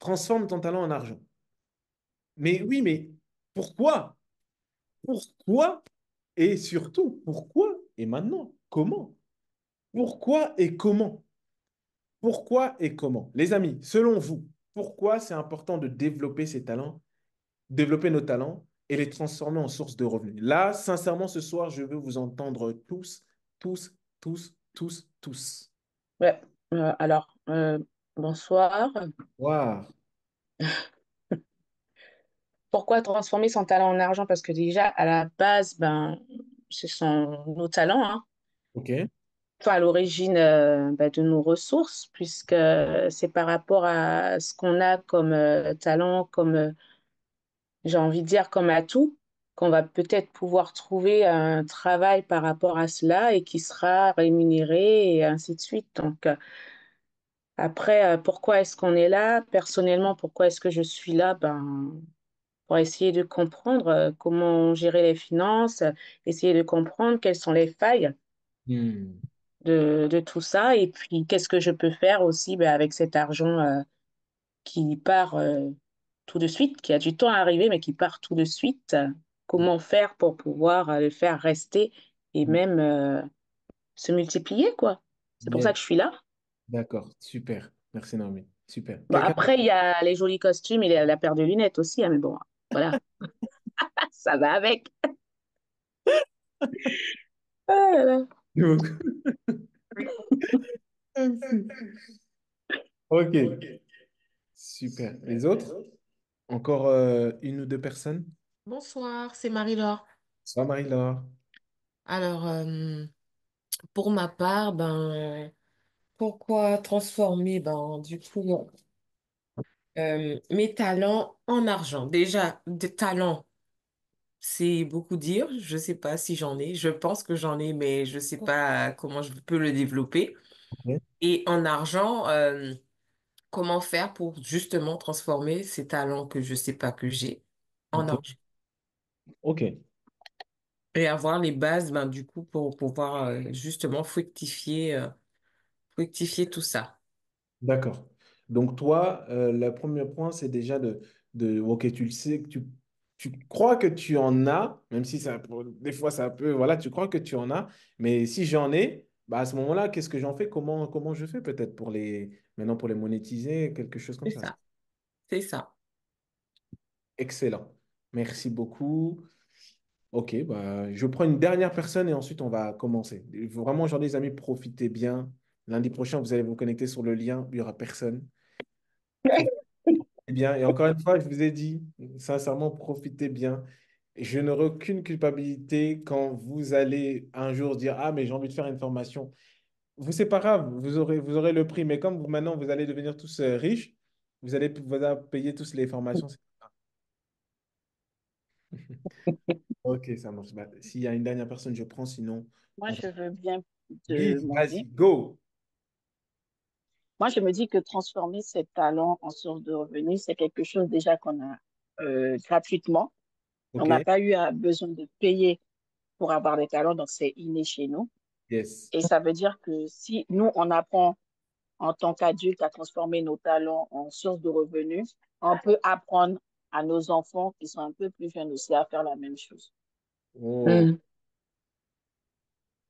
transforme ton talent en argent. Mais oui, mais pourquoi? Pourquoi? Et surtout, pourquoi? Et maintenant, comment? Pourquoi et comment? Pourquoi et comment? Les amis, selon vous, pourquoi c'est important de développer ces talents, développer nos talents et les transformer en source de revenus? Là, sincèrement, ce soir, je veux vous entendre tous, tous, tous, tous, tous. Ouais. Alors, bonsoir. Waouh, Pourquoi transformer son talent en argent? Parce que déjà, à la base, ben, ce sont nos talents, hein. ok. Enfin, à l'origine ben, de nos ressources, puisque c'est par rapport à ce qu'on a comme talent, comme, j'ai envie de dire, comme atout, qu'on va peut-être pouvoir trouver un travail par rapport à cela et qui sera rémunéré et ainsi de suite. Donc, après, pourquoi est-ce qu'on est là? Personnellement, pourquoi est-ce que je suis là? Ben, pour essayer de comprendre comment gérer les finances, essayer de comprendre quelles sont les failles Hmm. de tout ça, et puis qu'est-ce que je peux faire aussi ben, avec cet argent qui part tout de suite, qui a du temps à arriver, mais qui part tout de suite. Comment faire pour pouvoir le faire rester et même se multiplier, quoi. C'est pour ça Yes. que je suis là. D'accord, super. Merci Naomi. Super. Bon, Quelqu'un après, il y a les jolis costumes et la paire de lunettes aussi, hein, mais bon, voilà, ça va avec. Ah là là. d'autre? Ok, super. Les autres? Encore une ou deux personnes? Bonsoir, c'est Marie-Laure. Ça, Marie-Laure. Alors, pour ma part, pourquoi transformer du coup mes talents en argent? Déjà, des talents, c'est beaucoup dire. Je ne sais pas si j'en ai. Je pense que j'en ai, mais je ne sais pas comment je peux le développer. Ok. Et en argent, comment faire pour justement transformer ces talents que je ne sais pas que j'ai en Ok. argent? Ok. Et avoir les bases, du coup, pour pouvoir justement fructifier tout ça. D'accord. Donc toi, le premier point, c'est déjà ok, tu le sais, que tu crois que tu en as, même si ça, des fois ça peut, voilà, tu crois que tu en as, mais si j'en ai, bah à ce moment-là, qu'est-ce que j'en fais? Comment je fais peut-être maintenant pour les monétiser, quelque chose comme C'est ça. ça, c'est ça. Excellent. Merci beaucoup. Ok, bah, je prends une dernière personne et ensuite on va commencer. Vraiment, aujourd'hui, les amis, profitez bien. Lundi prochain, vous allez vous connecter sur le lien, il n'y aura personne. Profitez bien. Et encore une fois, je vous ai dit, sincèrement, profitez bien. Et je n'aurai aucune culpabilité quand vous allez un jour dire, ah, mais j'ai envie de faire une formation. Vous, c'est pas grave, vous aurez le prix. Mais comme maintenant, vous allez devenir tous riches, vous allez payer tous les formations. Ok, ça marche. Bah, s'il y a une dernière personne, je prends. Sinon, Moi, on... je veux bien Guy, demander. vas-y, go. Moi, je me dis que transformer ses talents en source de revenus, c'est quelque chose déjà qu'on a gratuitement. On Ok, n'a pas eu besoin de payer pour avoir des talents, donc c'est inné chez nous. yes. Et ça veut dire que si nous, on apprend en tant qu'adultes à transformer nos talents en source de revenus, on peut apprendre à nos enfants qui sont un peu plus jeunes aussi à faire la même chose. Oh, Mm.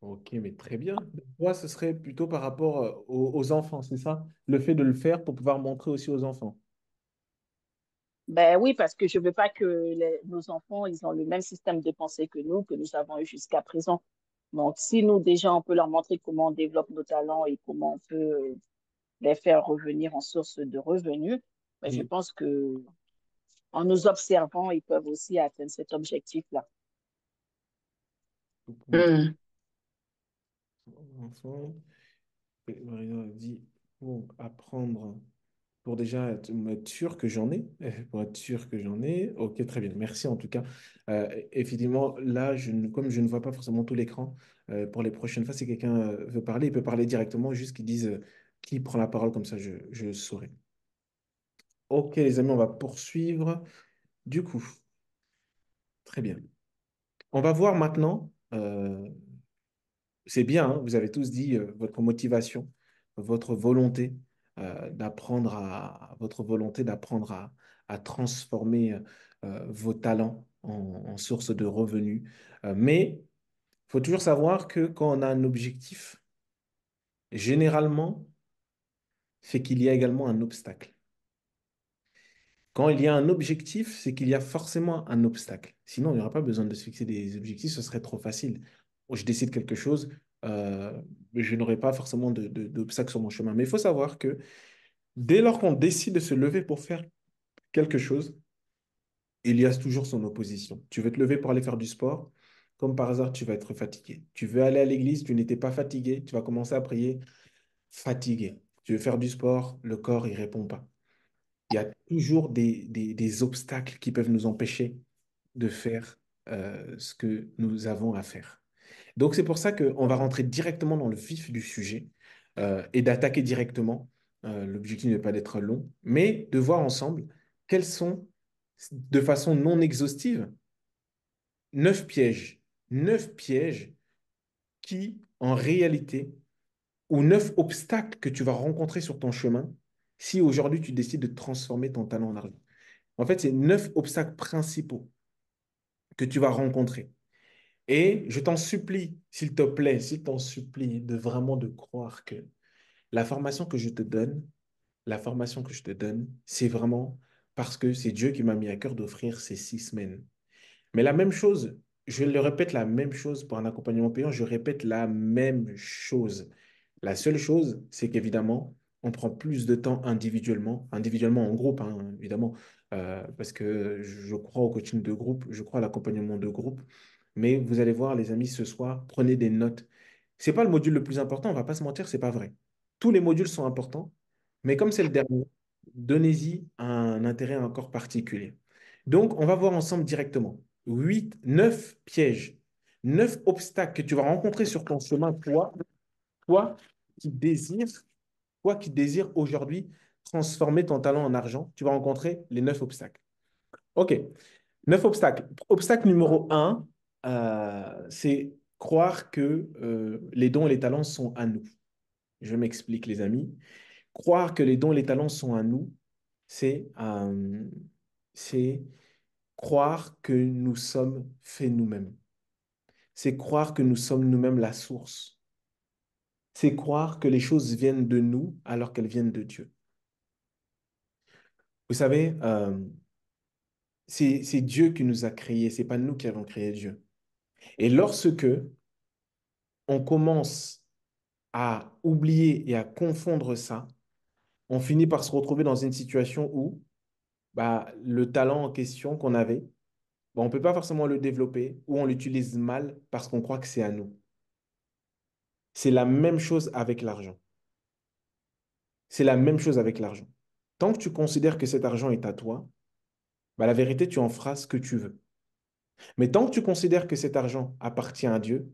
ok, mais très bien. Toi, ce serait plutôt par rapport aux enfants, c'est ça? Le fait de le faire pour pouvoir montrer aussi aux enfants. Ben oui, parce que je veux pas que nos enfants, ils ont le même système de pensée que nous avons eu jusqu'à présent. Donc, si nous, déjà, on peut leur montrer comment on développe nos talents et comment on peut les faire revenir en source de revenus, ben, je Mm. pense que en nous observant, ils peuvent aussi atteindre cet objectif-là. Pour montrer Mm. aux enfants. Et Marina a dit pour apprendre, pour déjà être sûr que j'en ai, pour être sûr que j'en ai. Ok, très bien. Merci en tout cas. Effectivement, là, comme je ne vois pas forcément tout l'écran, pour les prochaines fois, si quelqu'un veut parler, il peut parler directement, juste qu'il dise qui prend la parole, comme ça je saurai. Ok, les amis, on va poursuivre. Du coup, très bien. On va voir maintenant, c'est bien, hein, vous avez tous dit votre motivation, votre volonté. à votre volonté d'apprendre à transformer vos talents en source de revenus. Mais il faut toujours savoir que quand on a un objectif, généralement, c'est qu'il y a également un obstacle. Quand il y a un objectif, c'est qu'il y a forcément un obstacle. Sinon, il n'y aura pas besoin de se fixer des objectifs, ce serait trop facile. Je décide quelque chose, je n'aurai pas forcément d'obstacle sur mon chemin. Mais il faut savoir que dès lors qu'on décide de se lever pour faire quelque chose, il y a toujours son opposition. Tu veux te lever pour aller faire du sport, comme par hasard, tu vas être fatigué. Tu veux aller à l'église, tu n'étais pas fatigué, tu vas commencer à prier fatigué. Tu veux faire du sport, le corps, il répond pas. Il y a toujours des obstacles qui peuvent nous empêcher de faire ce que nous avons à faire. Donc, c'est pour ça qu'on va rentrer directement dans le vif du sujet et d'attaquer directement. L'objectif n'est pas d'être long, mais de voir ensemble quels sont, de façon non exhaustive, 9 pièges. 9 pièges qui, en réalité, ou 9 obstacles que tu vas rencontrer sur ton chemin si aujourd'hui tu décides de transformer ton talent en argent. En fait, c'est 9 obstacles principaux que tu vas rencontrer. Et je t'en supplie, s'il te plaît, s'il t'en supplie, de vraiment de croire que la formation que je te donne, la formation que je te donne, c'est vraiment parce que c'est Dieu qui m'a mis à cœur d'offrir ces 6 semaines. Mais la même chose, je le répète, la même chose pour un accompagnement payant, je répète la même chose. La seule chose, c'est qu'évidemment, on prend plus de temps individuellement en groupe, hein, évidemment, parce que je crois au coaching de groupe, je crois à l'accompagnement de groupe. Mais vous allez voir, les amis, ce soir, prenez des notes. C'est pas le module le plus important, on va pas se mentir, c'est pas vrai. Tous les modules sont importants, mais comme c'est le dernier, donnez-y un intérêt encore particulier. Donc, on va voir ensemble directement. 9 pièges, 9 obstacles que tu vas rencontrer sur ton chemin, toi qui désires, toi qui désires aujourd'hui transformer ton talent en argent, tu vas rencontrer les 9 obstacles. OK, 9 obstacles. Obstacle numéro un, c'est croire que les dons et les talents sont à nous. Je m'explique, les amis. Croire que les dons et les talents sont à nous, c'est c'est croire que nous sommes faits nous-mêmes. C'est croire que nous sommes nous-mêmes la source. C'est croire que les choses viennent de nous alors qu'elles viennent de Dieu. Vous savez, c'est Dieu qui nous a créés, c'est pas nous qui avons créé Dieu. Et lorsque on commence à oublier et à confondre ça, on finit par se retrouver dans une situation où bah, le talent en question qu'on avait, bah, on ne peut pas forcément le développer ou on l'utilise mal parce qu'on croit que c'est à nous. C'est la même chose avec l'argent. C'est la même chose avec l'argent. Tant que tu considères que cet argent est à toi, bah, la vérité, tu en feras ce que tu veux. Mais tant que tu considères que cet argent appartient à Dieu,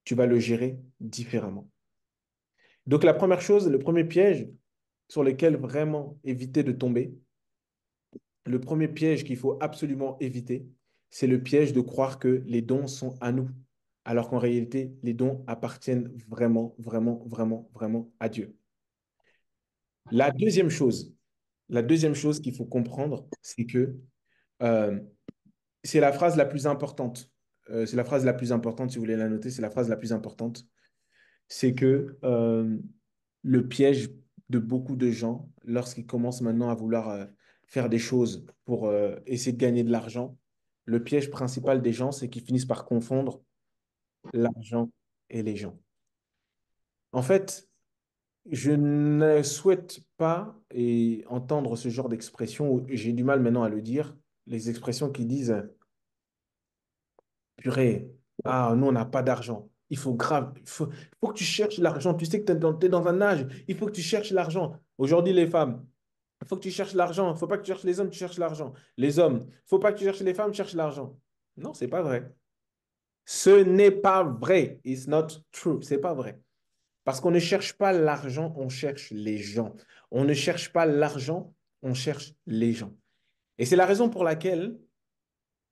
tu vas le gérer différemment. Donc la première chose, le premier piège sur lequel vraiment éviter de tomber, le premier piège qu'il faut absolument éviter, c'est le piège de croire que les dons sont à nous, alors qu'en réalité, les dons appartiennent vraiment, vraiment, vraiment, vraiment à Dieu. La deuxième chose, la deuxième chose qu'il faut comprendre, c'est que euh, c'est la phrase la plus importante. C'est la phrase la plus importante, si vous voulez la noter, c'est la phrase la plus importante. C'est que le piège de beaucoup de gens, lorsqu'ils commencent maintenant à vouloir faire des choses pour essayer de gagner de l'argent, le piège principal des gens, c'est qu'ils finissent par confondre l'argent et les gens. En fait, je ne souhaite pas entendre ce genre d'expression, où j'ai du mal maintenant à le dire, les expressions qui disent purée, ah, nous, on n'a pas d'argent. Il faut grave, il faut que tu cherches l'argent. Tu sais que tu es dans un âge, il faut que tu cherches l'argent. Aujourd'hui, les femmes, il faut que tu cherches l'argent. Il ne faut pas que tu cherches les hommes, tu cherches l'argent. Les hommes, il ne faut pas que tu cherches les femmes, tu cherches l'argent. Non, c'est pas vrai. Ce n'est pas vrai. It's not true. C'est pas vrai. Parce qu'on ne cherche pas l'argent, on cherche les gens. On ne cherche pas l'argent, on cherche les gens. Et c'est la raison pour laquelle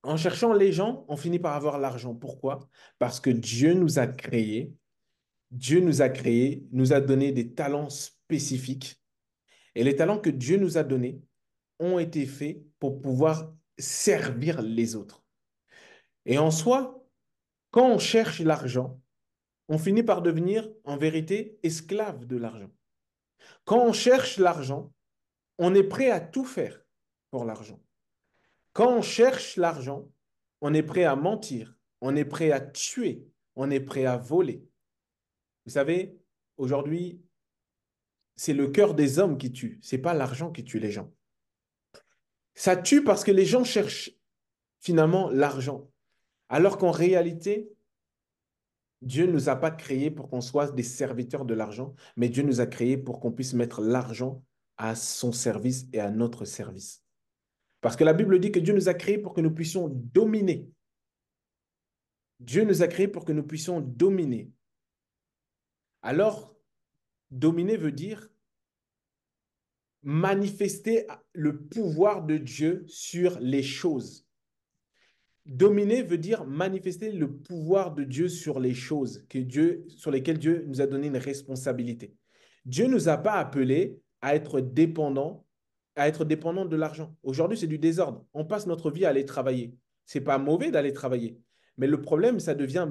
en cherchant les gens, on finit par avoir l'argent. Pourquoi? Parce que Dieu nous a créés, nous a donné des talents spécifiques. Et les talents que Dieu nous a donnés ont été faits pour pouvoir servir les autres. Et en soi, quand on cherche l'argent, on finit par devenir en vérité esclave de l'argent. Quand on cherche l'argent, on est prêt à tout faire pour l'argent. Quand on cherche l'argent, on est prêt à mentir, on est prêt à tuer, on est prêt à voler. Vous savez, aujourd'hui, c'est le cœur des hommes qui tue, c'est pas l'argent qui tue les gens. Ça tue parce que les gens cherchent finalement l'argent, alors qu'en réalité, Dieu ne nous a pas créés pour qu'on soit des serviteurs de l'argent, mais Dieu nous a créés pour qu'on puisse mettre l'argent à son service et à notre service. Parce que la Bible dit que Dieu nous a créés pour que nous puissions dominer. Dieu nous a créés pour que nous puissions dominer. Alors, dominer veut dire manifester le pouvoir de Dieu sur les choses. Dominer veut dire manifester le pouvoir de Dieu sur les choses sur lesquelles Dieu nous a donné une responsabilité. Dieu ne nous a pas appelés à être dépendants de l'argent. Aujourd'hui, c'est du désordre. On passe notre vie à aller travailler. C'est pas mauvais d'aller travailler. Mais le problème, ça devient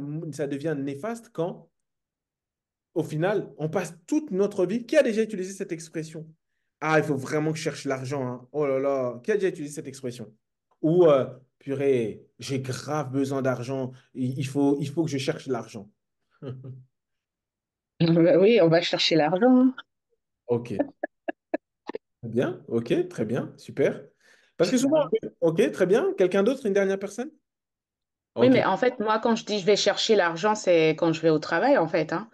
néfaste quand, au final, on passe toute notre vie. Qui a déjà utilisé cette expression? Ah, il faut vraiment que je cherche l'argent, hein. Oh là là, qui a déjà utilisé cette expression? Ou, purée, j'ai grave besoin d'argent, il faut que je cherche l'argent. Oui, on va chercher l'argent. Ok, très bien, ok, très bien, super. Parce que Chercher souvent, l'argent. ok, très bien. Quelqu'un d'autre, une dernière personne? Oui, Ok, mais en fait, moi, quand je dis je vais chercher l'argent, c'est quand je vais au travail, en fait, hein.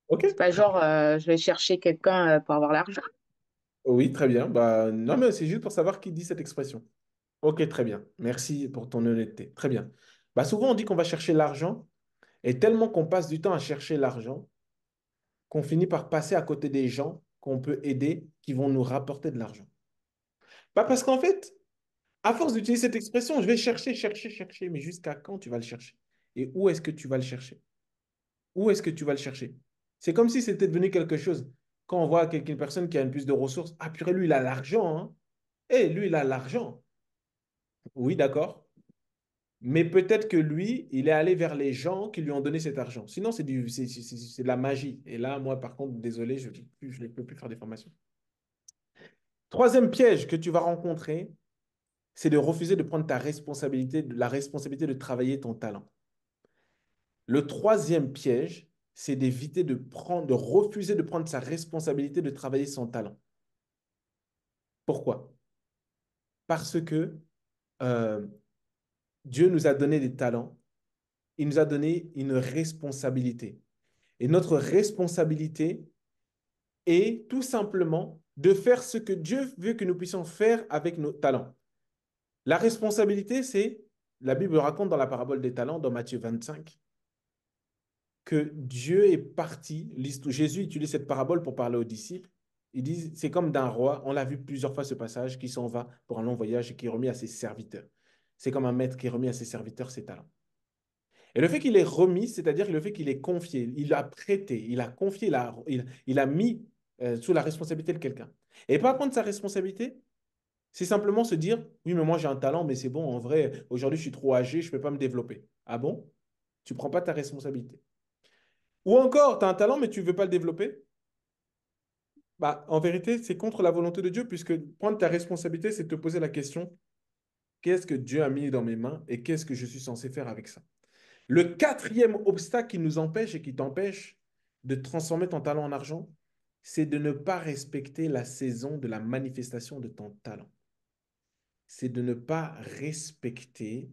ok. C'est pas genre je vais chercher quelqu'un pour avoir l'argent. Oui, très bien. Bah, non, mais c'est juste pour savoir qui dit cette expression. Ok, très bien. Merci pour ton honnêteté. Très bien. Bah, souvent, on dit qu'on va chercher l'argent, et tellement qu'on passe du temps à chercher l'argent, qu'on finit par passer à côté des gens qu'on peut aider, qui vont nous rapporter de l'argent. Pas parce qu'en fait, à force d'utiliser cette expression, je vais chercher, chercher, chercher, mais jusqu'à quand tu vas le chercher? Et où est-ce que tu vas le chercher? Où est-ce que tu vas le chercher? C'est comme si c'était devenu quelque chose. Quand on voit quelqu'une personne qui a une plus de ressources, ah purée, lui, il a l'argent, hein. Eh, lui, il a l'argent. Oui, d'accord. Mais peut-être que lui, il est allé vers les gens qui lui ont donné cet argent. Sinon, c'est de la magie. Et là, moi, par contre, désolé, je ne peux plus faire des formations. Troisième piège que tu vas rencontrer, c'est de refuser de prendre ta responsabilité, la responsabilité de travailler ton talent. Le troisième piège, c'est d'éviter de refuser de prendre sa responsabilité de travailler son talent. Pourquoi? Parce que euh, Dieu nous a donné des talents, il nous a donné une responsabilité. Et notre responsabilité est tout simplement de faire ce que Dieu veut que nous puissions faire avec nos talents. La responsabilité, la Bible raconte dans la parabole des talents, dans Matthieu 25, que Dieu est parti. Jésus utilise cette parabole pour parler aux disciples. Il dit, c'est comme d'un roi, on l'a vu plusieurs fois ce passage, qui s'en va pour un long voyage et qui est remis à ses serviteurs. C'est comme un maître qui est remis à ses serviteurs ses talents. Et le fait qu'il est remis, c'est-à-dire le fait qu'il est confié, il a prêté, il a confié, il a mis sous la responsabilité de quelqu'un. Et pas prendre sa responsabilité, c'est simplement se dire, oui, mais moi j'ai un talent, mais c'est bon, en vrai, aujourd'hui je suis trop âgé, je ne peux pas me développer. Ah bon? Tu ne prends pas ta responsabilité. Ou encore, tu as un talent, mais tu ne veux pas le développer. Bah, en vérité, c'est contre la volonté de Dieu, puisque prendre ta responsabilité, c'est te poser la question, qu'est-ce que Dieu a mis dans mes mains et qu'est-ce que je suis censé faire avec ça? Le quatrième obstacle qui nous empêche et qui t'empêche de transformer ton talent en argent, c'est de ne pas respecter la saison de la manifestation de ton talent. C'est de ne pas respecter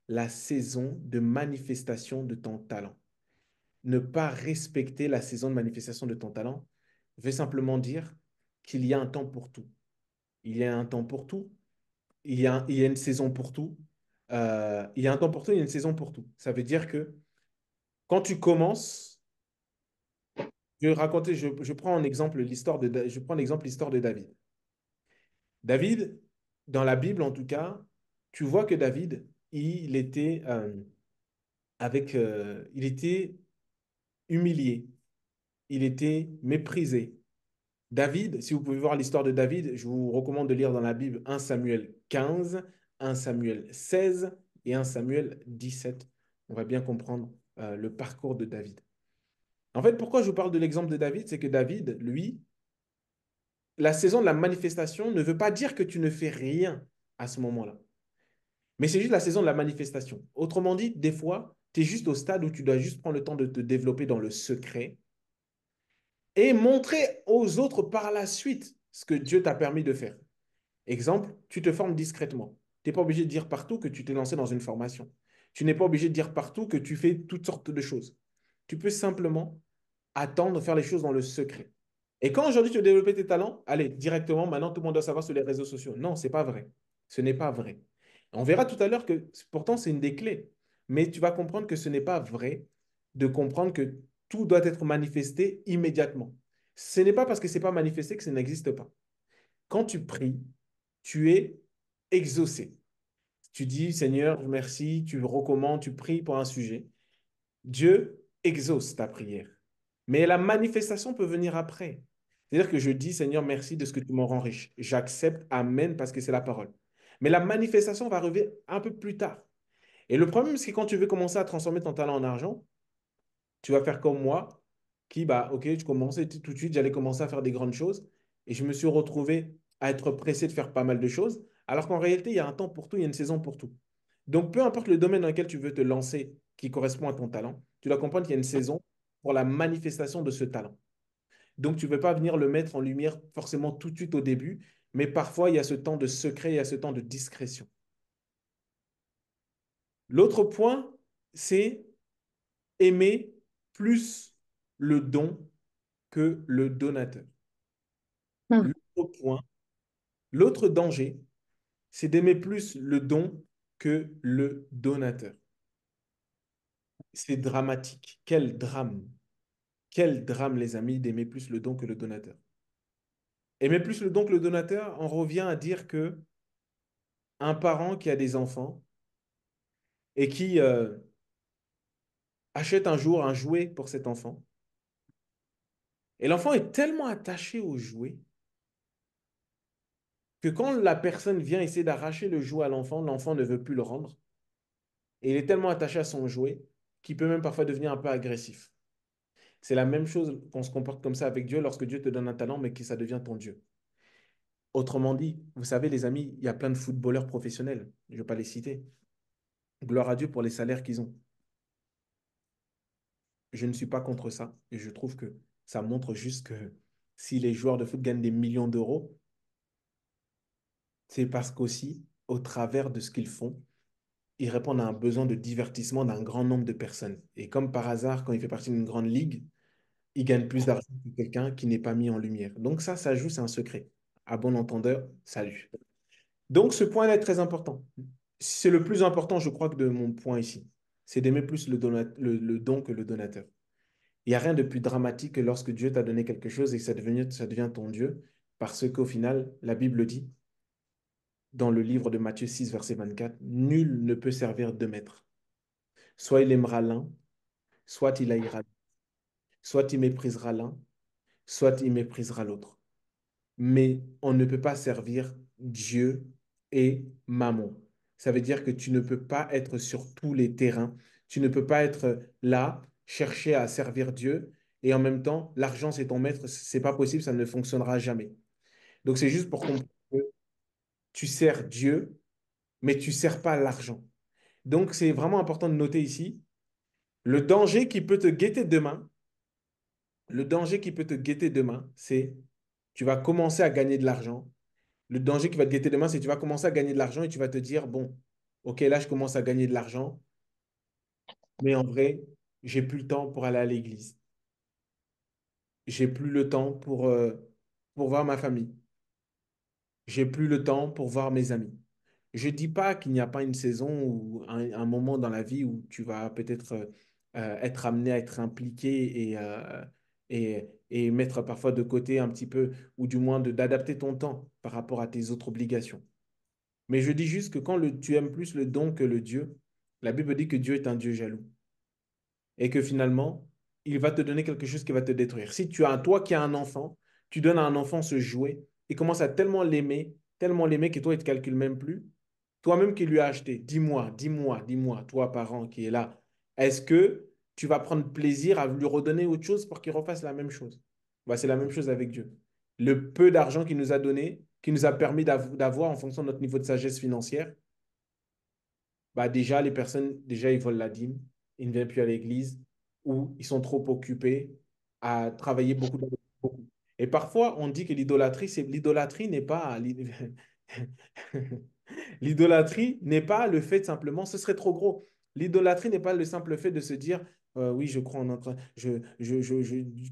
la saison de manifestation de ton talent. Ne pas respecter la saison de manifestation de ton talent veut simplement dire qu'il y a un temps pour tout. Il y a un temps pour tout. Il y a une saison pour tout. Il y a un temps pour tout, il y a une saison pour tout. Ça veut dire que quand tu commences, je prends en exemple je prends l'exemple l'histoire de David. David, dans la Bible en tout cas, tu vois que David, il était humilié, il était méprisé, David, si vous pouvez voir l'histoire de David, je vous recommande de lire dans la Bible 1 Samuel 15, 1 Samuel 16 et 1 Samuel 17. On va bien comprendre le parcours de David. En fait, pourquoi je vous parle de l'exemple de David, c'est que David, lui, la saison de la manifestation ne veut pas dire que tu ne fais rien à ce moment-là. Mais c'est juste la saison de la manifestation. Autrement dit, des fois, tu es juste au stade où tu dois juste prendre le temps de te développer dans le secret et montrer aux autres par la suite ce que Dieu t'a permis de faire. Exemple, tu te formes discrètement. Tu n'es pas obligé de dire partout que tu t'es lancé dans une formation. Tu n'es pas obligé de dire partout que tu fais toutes sortes de choses. Tu peux simplement attendre, faire les choses dans le secret. Et quand aujourd'hui tu veux développer tes talents, allez, directement, maintenant tout le monde doit savoir sur les réseaux sociaux. Non, c'est pas vrai. Ce n'est pas vrai. On verra tout à l'heure que pourtant c'est une des clés. Mais tu vas comprendre que ce n'est pas vrai de comprendre que tout doit être manifesté immédiatement. Ce n'est pas parce que ce n'est pas manifesté que ça n'existe pas. Quand tu pries, tu es exaucé. Tu dis, Seigneur, merci, tu recommandes, tu pries pour un sujet. Dieu exauce ta prière. Mais la manifestation peut venir après. C'est-à-dire que je dis, Seigneur, merci de ce que tu me rends riche. J'accepte, Amen, parce que c'est la parole. Mais la manifestation va arriver un peu plus tard. Et le problème, c'est que quand tu veux commencer à transformer ton talent en argent, tu vas faire comme moi, qui, bah, ok, je commençais tout de suite, j'allais commencer à faire des grandes choses. Et je me suis retrouvé à être pressé de faire pas mal de choses. Alors qu'en réalité, il y a un temps pour tout, il y a une saison pour tout. Donc, peu importe le domaine dans lequel tu veux te lancer qui correspond à ton talent, tu dois comprendre qu'il y a une saison pour la manifestation de ce talent. Donc, tu ne veux pas venir le mettre en lumière forcément tout de suite au début, mais parfois, il y a ce temps de secret, il y a ce temps de discrétion. L'autre point, c'est aimer plus le don que le donateur. Hmm. L'autre point, l'autre danger, c'est d'aimer plus le don que le donateur. C'est dramatique. Quel drame. Quel drame, les amis, d'aimer plus le don que le donateur. Aimer plus le don que le donateur, on revient à dire que un parent qui a des enfants et qui achète un jour un jouet pour cet enfant, et l'enfant est tellement attaché au jouet que quand la personne vient essayer d'arracher le jouet à l'enfant, l'enfant ne veut plus le rendre. Et il est tellement attaché à son jouet qu'il peut même parfois devenir un peu agressif. C'est la même chose qu'on se comporte comme ça avec Dieu lorsque Dieu te donne un talent, mais que ça devient ton Dieu. Autrement dit, vous savez, les amis, il y a plein de footballeurs professionnels. Je ne vais pas les citer. Gloire à Dieu pour les salaires qu'ils ont. Je ne suis pas contre ça. Et je trouve que ça montre juste que si les joueurs de foot gagnent des millions d'euros, c'est parce qu'aussi, au travers de ce qu'ils font, ils répondent à un besoin de divertissement d'un grand nombre de personnes. Et comme par hasard, quand il fait partie d'une grande ligue, il gagne plus d'argent que quelqu'un qui n'est pas mis en lumière. Donc ça joue, c'est un secret. À bon entendeur, salut. Donc ce point-là est très important. C'est le plus important, je crois, que de mon point ici. C'est d'aimer plus le don que le donateur. Il n'y a rien de plus dramatique que lorsque Dieu t'a donné quelque chose et que ça devient ton Dieu, parce qu'au final, la Bible dit, dans le livre de Matthieu 6, verset 24, nul ne peut servir deux maîtres. Soit il aimera l'un, soit il haïra l'autre. Soit il méprisera l'un, soit il méprisera l'autre. Mais on ne peut pas servir Dieu et Mammon. Ça veut dire que tu ne peux pas être sur tous les terrains. Tu ne peux pas être là, chercher à servir Dieu et en même temps, l'argent, c'est ton maître. C'est pas possible, ça ne fonctionnera jamais. Donc, c'est juste pour comprendre que tu sers Dieu, mais tu ne sers pas l'argent. Donc, c'est vraiment important de noter ici le danger qui peut te guetter demain. Le danger qui peut te guetter demain, c'est tu vas commencer à gagner de l'argent. Le danger qui va te guetter demain, c'est que tu vas commencer à gagner de l'argent et tu vas te dire, bon, ok, là, je commence à gagner de l'argent, mais en vrai, j'ai plus le temps pour aller à l'église. J'ai plus le temps pour voir ma famille. J'ai plus le temps pour voir mes amis. Je ne dis pas qu'il n'y a pas une saison ou un moment dans la vie où tu vas peut-être être amené à être impliqué et mettre parfois de côté un petit peu, ou du moins d'adapter ton temps par rapport à tes autres obligations. Mais je dis juste que quand tu aimes plus le don que le Dieu, la Bible dit que Dieu est un Dieu jaloux et que finalement, il va te donner quelque chose qui va te détruire. Si tu as, toi qui as un enfant, tu donnes à un enfant ce jouet, il commence à tellement l'aimer que toi, il ne te calcule même plus. Toi-même qui lui as acheté, dis-moi, toi, parent qui est là, est-ce que tu vas prendre plaisir à lui redonner autre chose pour qu'il refasse la même chose? Bah, c'est la même chose avec Dieu. Le peu d'argent qu'il nous a donné, qui nous a permis d'avoir en fonction de notre niveau de sagesse financière, bah déjà, les personnes, déjà, ils volent la dîme, ils ne viennent plus à l'église ou ils sont trop occupés à travailler beaucoup. Beaucoup. Et parfois, on dit que l'idolâtrie n'est pas l'idolâtrie n'est pas le fait de simplement, ce serait trop gros. L'idolâtrie n'est pas le simple fait de se dire, oui, je crois en notre,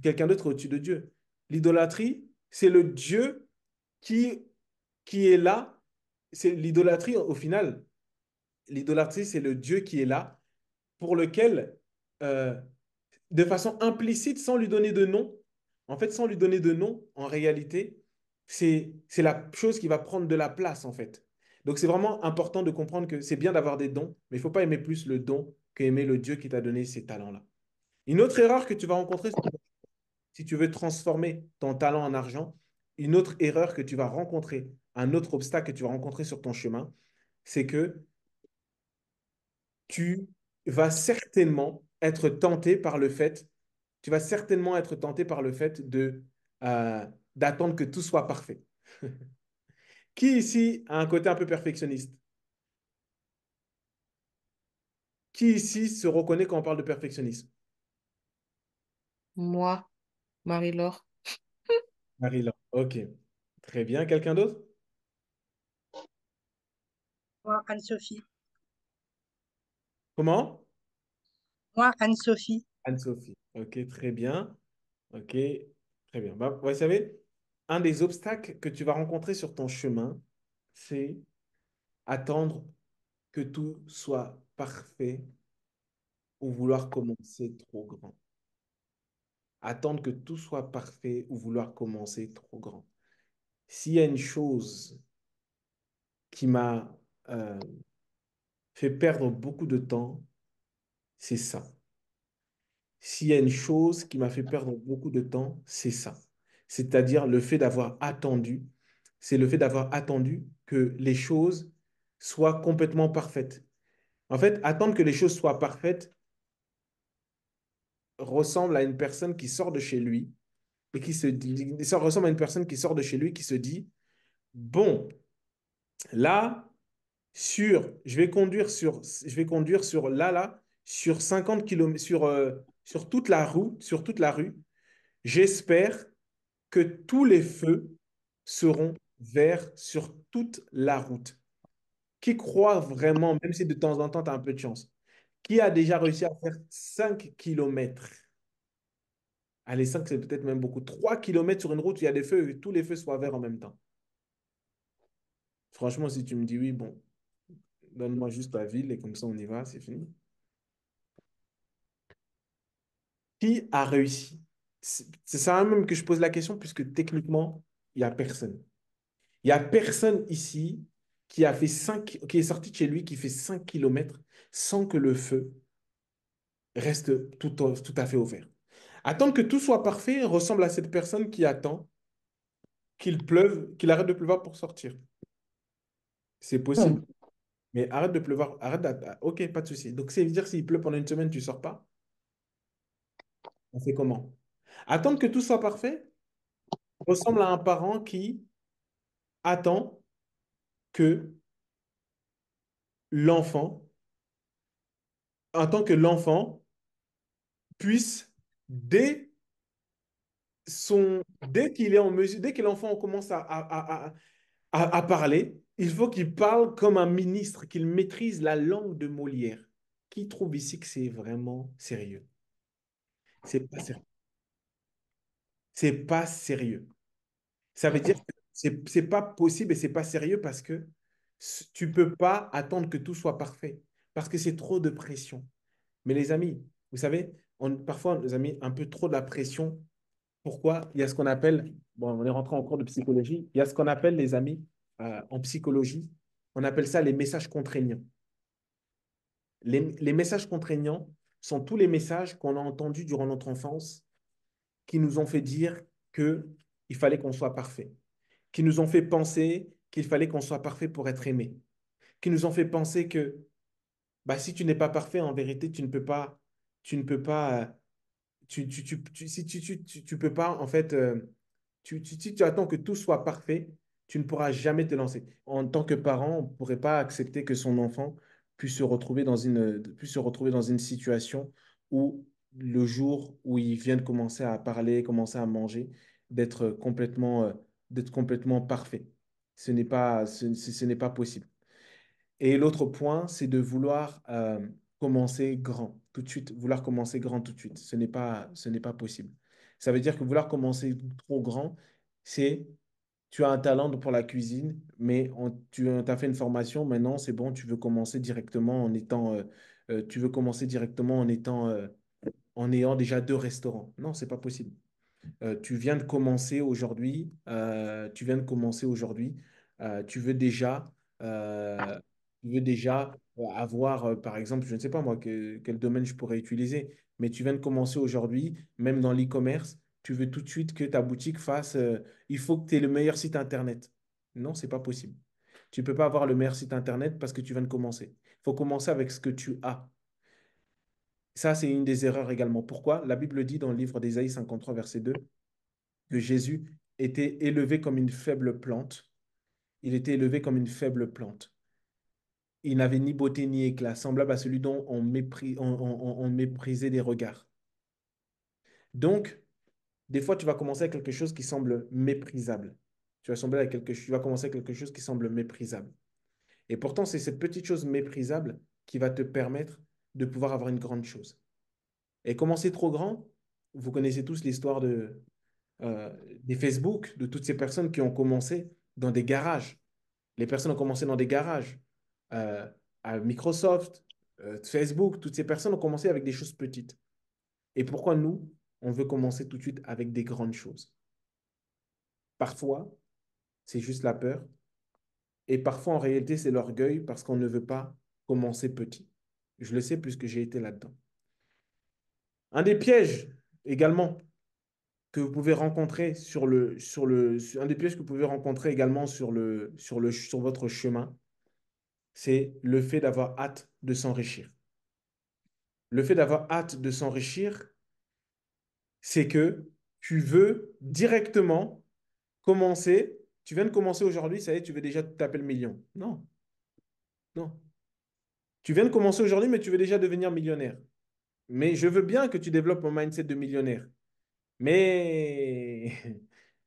quelqu'un d'autre au-dessus de Dieu. L'idolâtrie, c'est le Dieu qui, qui est là. C'est l'idolâtrie, au final, l'idolâtrie, c'est le Dieu qui est là, pour lequel, euh, de façon implicite, sans lui donner de nom, en fait, sans lui donner de nom, en réalité, c'est la chose qui va prendre de la place, en fait. Donc, c'est vraiment important de comprendre que c'est bien d'avoir des dons, mais il ne faut pas aimer plus le don qu'aimer le Dieu qui t'a donné ces talents-là. Une autre erreur que tu vas rencontrer si tu veux transformer ton talent en argent, une autre erreur que tu vas rencontrer, un autre obstacle que tu vas rencontrer sur ton chemin, c'est que tu vas certainement être tenté par le fait, tu vas certainement être tenté par le fait euh, d'attendre que tout soit parfait. Qui ici a un côté un peu perfectionniste? Qui ici se reconnaît quand on parle de perfectionnisme? Moi, Marie-Laure. Marie-Laure. Ok. Très bien. Quelqu'un d'autre? Moi, Anne-Sophie. Comment? Moi, Anne-Sophie. Anne-Sophie. Ok, très bien. Ok, très bien. Bah, vous savez, un des obstacles que tu vas rencontrer sur ton chemin, c'est attendre que tout soit parfait ou vouloir commencer trop grand. Attendre que tout soit parfait ou vouloir commencer trop grand. S'il y a une chose qui m'a fait perdre beaucoup de temps, c'est ça. S'il y a une chose qui m'a fait perdre beaucoup de temps, c'est ça. C'est-à-dire le fait d'avoir attendu, c'est le fait d'avoir attendu que les choses soient complètement parfaites. En fait, attendre que les choses soient parfaites ressemble à une personne qui sort de chez lui et qui se dit, ça ressemble à une personne qui sort de chez lui qui se dit, bon, là, je vais conduire sur là, sur 50 km, sur toute la rue, j'espère que tous les feux seront verts sur toute la route. Qui croit vraiment, même si de temps en temps, tu as un peu de chance, qui a déjà réussi à faire 5 kilomètres? Allez, 5 c'est peut-être même beaucoup. 3 kilomètres sur une route où il y a des feux et que tous les feux soient verts en même temps. Franchement, si tu me dis oui, bon, donne-moi juste la ville et comme ça on y va, c'est fini. Qui a réussi? C'est ça même que je pose la question, puisque techniquement, il n'y a personne. Il n'y a personne ici qui est sorti de chez lui, qui fait 5 kilomètres sans que le feu reste tout à fait ouvert. Attendre que tout soit parfait ressemble à cette personne qui attend qu'il pleuve, qu'il arrête de pleuvoir pour sortir. C'est possible. Hmm. Mais arrête de pleuvoir, ok, pas de souci. Donc, c'est dire s'il pleut pendant une semaine, tu ne sors pas, on fait comment? Attendre que tout soit parfait ressemble à un parent qui attend que l'enfant, attend que l'enfant puisse, dès dès qu'il est en mesure, dès que l'enfant commence à parler, il faut qu'il parle comme un ministre, qu'il maîtrise la langue de Molière. Qui trouve ici que c'est vraiment sérieux? C'est pas sérieux. C'est pas sérieux. Ça veut dire que c'est pas possible et c'est pas sérieux parce que tu peux pas attendre que tout soit parfait parce que c'est trop de pression. Mais les amis, vous savez, parfois, les amis, un peu trop de la pression. Pourquoi? Il y a ce qu'on appelle, bon, on est rentré en cours de psychologie, il y a ce qu'on appelle, les amis, en psychologie, on appelle ça les messages contraignants. Les messages contraignants sont tous les messages qu'on a entendus durant notre enfance qui nous ont fait dire que il fallait qu'on soit parfait, qui nous ont fait penser qu'il fallait qu'on soit parfait pour être aimé, qui nous ont fait penser que bah, si tu n'es pas parfait, en vérité, tu ne peux pas, si tu peux pas, en fait, si tu attends que tout soit parfait, tu ne pourras jamais te lancer. En tant que parent, on ne pourrait pas accepter que son enfant puisse se retrouver dans une situation où le jour où il vient de commencer à parler, commencer à manger, d'être complètement, d'être complètement parfait. Ce n'est pas possible. Et l'autre point, c'est de vouloir commencer grand tout de suite, vouloir commencer grand tout de suite. Ce n'est pas possible. Ça veut dire que vouloir commencer trop grand, c'est tu as un talent pour la cuisine, mais tu as fait une formation, maintenant c'est bon, tu veux commencer directement en ayant déjà 2 restaurants. Non, c'est pas possible. Tu viens de commencer aujourd'hui, tu veux déjà, euh, avoir, par exemple, je ne sais pas moi, quel domaine je pourrais utiliser, mais tu viens de commencer aujourd'hui, même dans l'e-commerce, tu veux tout de suite que ta boutique fasse, il faut que tu aies le meilleur site Internet. Non, c'est pas possible. Tu ne peux pas avoir le meilleur site Internet parce que tu viens de commencer. Il faut commencer avec ce que tu as. Ça, c'est une des erreurs également. Pourquoi? La Bible dit dans le livre d'Ésaïe 53, verset 2 que Jésus était élevé comme une faible plante. Il était élevé comme une faible plante. Il n'avait ni beauté ni éclat, semblable à celui dont on méprisait des regards. Donc, des fois, tu vas commencer avec quelque chose qui semble méprisable. Tu vas commencer avec quelque chose qui semble méprisable. Et pourtant, c'est cette petite chose méprisable qui va te permettre de pouvoir avoir une grande chose. Et commencer trop grand, vous connaissez tous l'histoire des Facebook, de toutes ces personnes qui ont commencé dans des garages. Les personnes ont commencé dans des garages. Euh, à Microsoft, Facebook, toutes ces personnes ont commencé avec des choses petites. Et pourquoi nous, on veut commencer tout de suite avec des grandes choses? Parfois, c'est juste la peur. Et parfois, en réalité, c'est l'orgueil parce qu'on ne veut pas commencer petit. Je le sais puisque j'ai été là-dedans. Un des pièges également que vous pouvez rencontrer un des pièges que vous pouvez rencontrer également sur votre chemin, c'est le fait d'avoir hâte de s'enrichir. Le fait d'avoir hâte de s'enrichir, c'est que tu veux directement commencer, tu viens de commencer aujourd'hui, ça y est, tu veux déjà taper le million. Non, non. Tu viens de commencer aujourd'hui, mais tu veux déjà devenir millionnaire. Mais je veux bien que tu développes un mindset de millionnaire. Mais,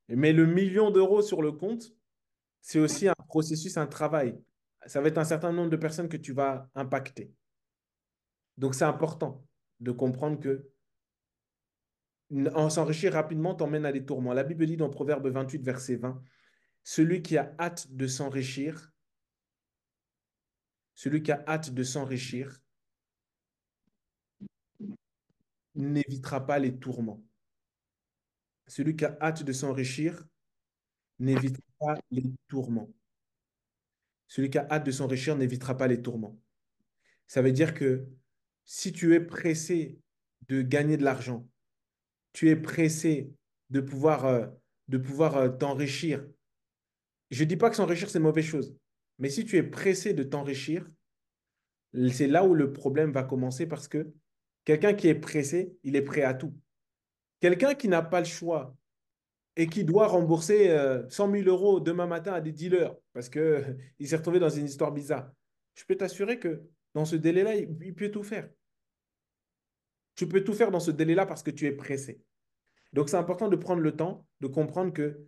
mais le million d'euros sur le compte, c'est aussi un processus, un travail. Ça va être un certain nombre de personnes que tu vas impacter. Donc, c'est important de comprendre que s'enrichir rapidement t'emmène à des tourments. La Bible dit dans Proverbe 28, verset 20, celui qui a hâte de s'enrichir, celui qui a hâte de s'enrichir n'évitera pas les tourments. Celui qui a hâte de s'enrichir n'évitera pas les tourments. Celui qui a hâte de s'enrichir n'évitera pas les tourments. Ça veut dire que si tu es pressé de gagner de l'argent, tu es pressé de pouvoir t'enrichir. Je ne dis pas que s'enrichir, c'est une mauvaise chose. Mais si tu es pressé de t'enrichir, c'est là où le problème va commencer parce que quelqu'un qui est pressé, il est prêt à tout. Quelqu'un qui n'a pas le choix et qui doit rembourser 100 000 euros demain matin à des dealers parce qu'il il s'est retrouvé dans une histoire bizarre, je peux t'assurer que dans ce délai-là, il peut tout faire. Tu peux tout faire dans ce délai-là parce que tu es pressé. Donc, c'est important de prendre le temps de comprendre que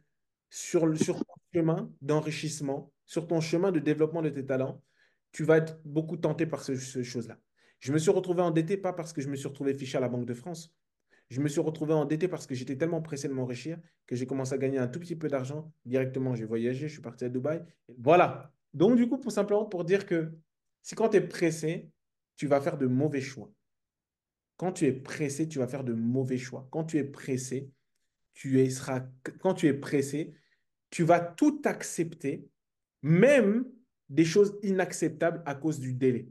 sur ton chemin d'enrichissement, sur ton chemin de développement de tes talents, tu vas être beaucoup tenté par ces choses-là. Je me suis retrouvé endetté, pas parce que je me suis retrouvé fiché à la Banque de France. Je me suis retrouvé endetté parce que j'étais tellement pressé de m'enrichir que j'ai commencé à gagner un tout petit peu d'argent. Directement, j'ai voyagé, je suis parti à Dubaï. Voilà. Donc, du coup, simplement pour dire que si quand tu es pressé, tu vas faire de mauvais choix. Quand tu es pressé, tu vas faire de mauvais choix. Quand tu es pressé, quand tu es pressé, tu vas tout accepter, même des choses inacceptables à cause du délai.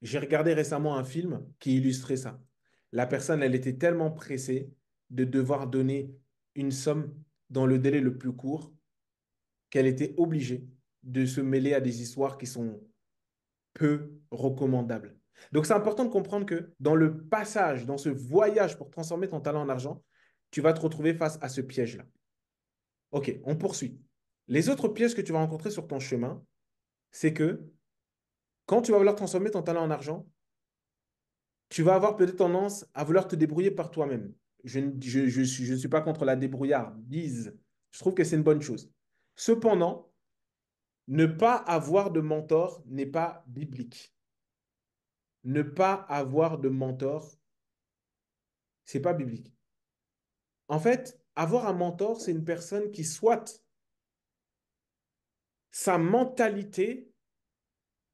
J'ai regardé récemment un film qui illustrait ça. La personne, elle était tellement pressée de devoir donner une somme dans le délai le plus court, qu'elle était obligée de se mêler à des histoires qui sont peu recommandables. Donc, c'est important de comprendre que dans le passage, dans ce voyage pour transformer ton talent en argent, tu vas te retrouver face à ce piège-là. OK, on poursuit. Les autres pièges que tu vas rencontrer sur ton chemin, c'est que quand tu vas vouloir transformer ton talent en argent, tu vas avoir peut-être tendance à vouloir te débrouiller par toi-même. Je ne suis pas contre la débrouillardise. Je trouve que c'est une bonne chose. Cependant, ne pas avoir de mentor n'est pas biblique. Ne pas avoir de mentor, c'est pas biblique. En fait, avoir un mentor, c'est une personne qui soit sa mentalité